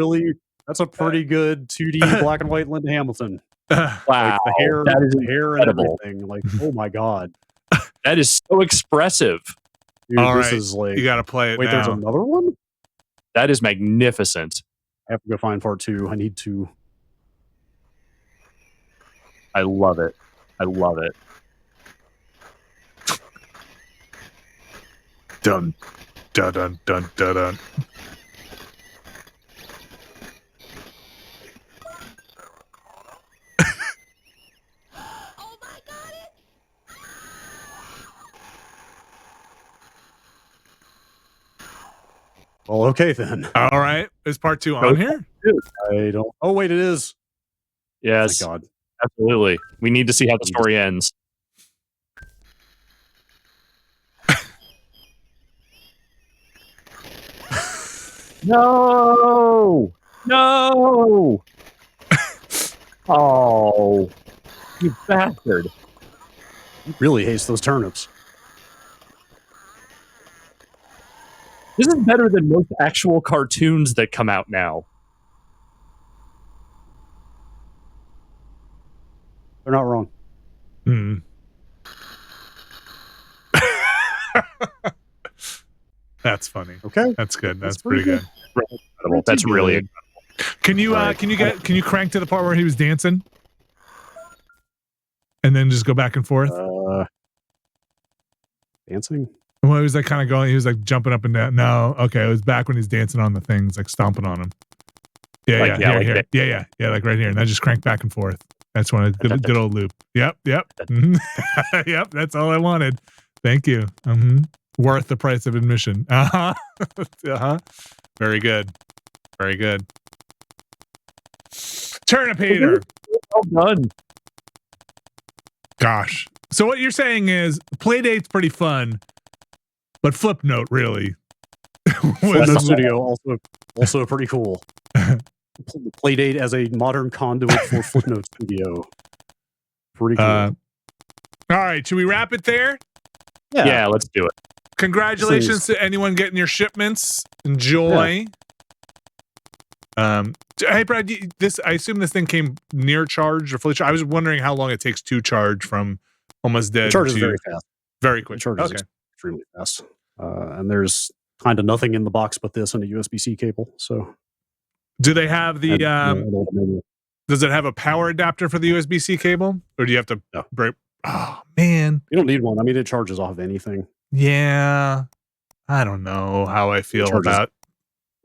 that's a pretty good 2D black and white Linda Hamilton. Wow. Like the hair, that is and incredible. everything. Like, oh my God. That is so expressive. Dude, All this right, is like, you got to play it wait, there's now. another one? That is magnificent. I have to go find part 2. I need to. I love it. I love it. Dun, dun, dun, dun, dun, dun. Well, okay then. All right. Is part 2 on here? I don't. Oh, wait, it is. Yes, Thank God. absolutely. We need to see how the story ends. No! No! Oh, you bastard. He really hates those turnips. This is better than most actual cartoons that come out now. They're not wrong. Hmm. That's funny. Okay. That's good. That's That's pretty pretty good. Incredible. That's really good. Can you Right. can you crank to the part where he was dancing? And then just go back and forth? Dancing? Well, he was like kind of going, he was like jumping up and down. No, okay, it was back when he's dancing on the things, like stomping on them. Yeah, Like, yeah, yeah, here, like here. that. Yeah, like right here. And then just crank back and forth. That's one of the good old loop. Yep. Mhm. Yep, that's all I wanted. Thank you. Worth the price of admission. Very good. Very good. Turnip hater. well done. Gosh. So what you're saying is Playdate's pretty fun, but Flipnote really Flipnote Studio also pretty cool. Playdate as a modern conduit for Flipnote Studio. Pretty cool. all right, should we wrap it there? Yeah, let's do it. Congratulations to anyone getting your shipments. Enjoy. Hey Brad, I assume this thing came near charge or fully charged. I was wondering how long it takes to charge from almost dead It charges to very fast. very quick. It charges extremely fast. And there's kind of nothing in the box but this and a USB-C cable. So Do they have the and, does it have a power adapter for the USB-C cable? Or do you have to No. break? Oh man. you don't need one. I mean, it charges off of anything. Yeah. I don't know how I feel charges- about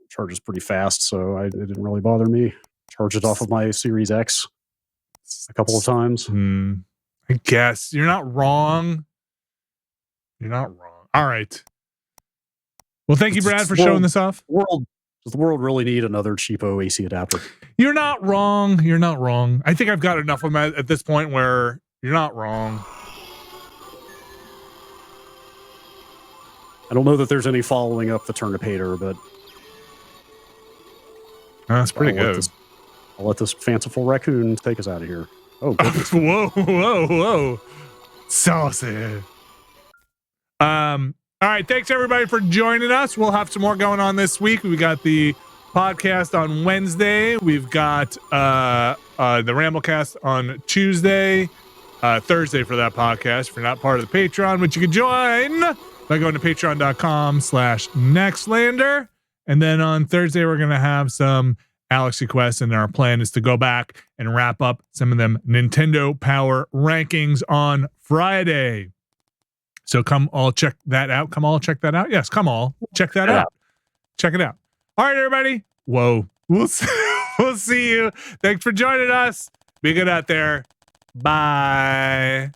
Charges pretty fast, so it didn't really bother me. Charged it off of my Series X a couple of times. I guess you're not wrong. You're not wrong. All right. Well, thank you, Brad, for showing this off. Does the world really need another cheapo AC adapter? You're not wrong. You're not wrong. I think I've got enough of them at this point where you're not wrong. I don't know that there's any following up the turnip hater, but That's pretty I'll let good. I'll let this fanciful raccoon take us out of here. Oh, goodness. Whoa. Saucy. All right. Thanks everybody for joining us. We'll have some more going on this week. We got the podcast on Wednesday. We've got the Ramblecast on Tuesday, Thursday for that podcast. If you're not part of the Patreon, which you can join by going to patreon.com/Nextlander. And then on Thursday, we're going to have some Galaxy Quest, and our plan is to go back and wrap up some of them Nintendo Power rankings on Friday. So come all check that out. Come all check that out. Yes, come all check that out. Check it out. All right, everybody. Whoa. We'll see you. Thanks for joining us. Be good out there. Bye.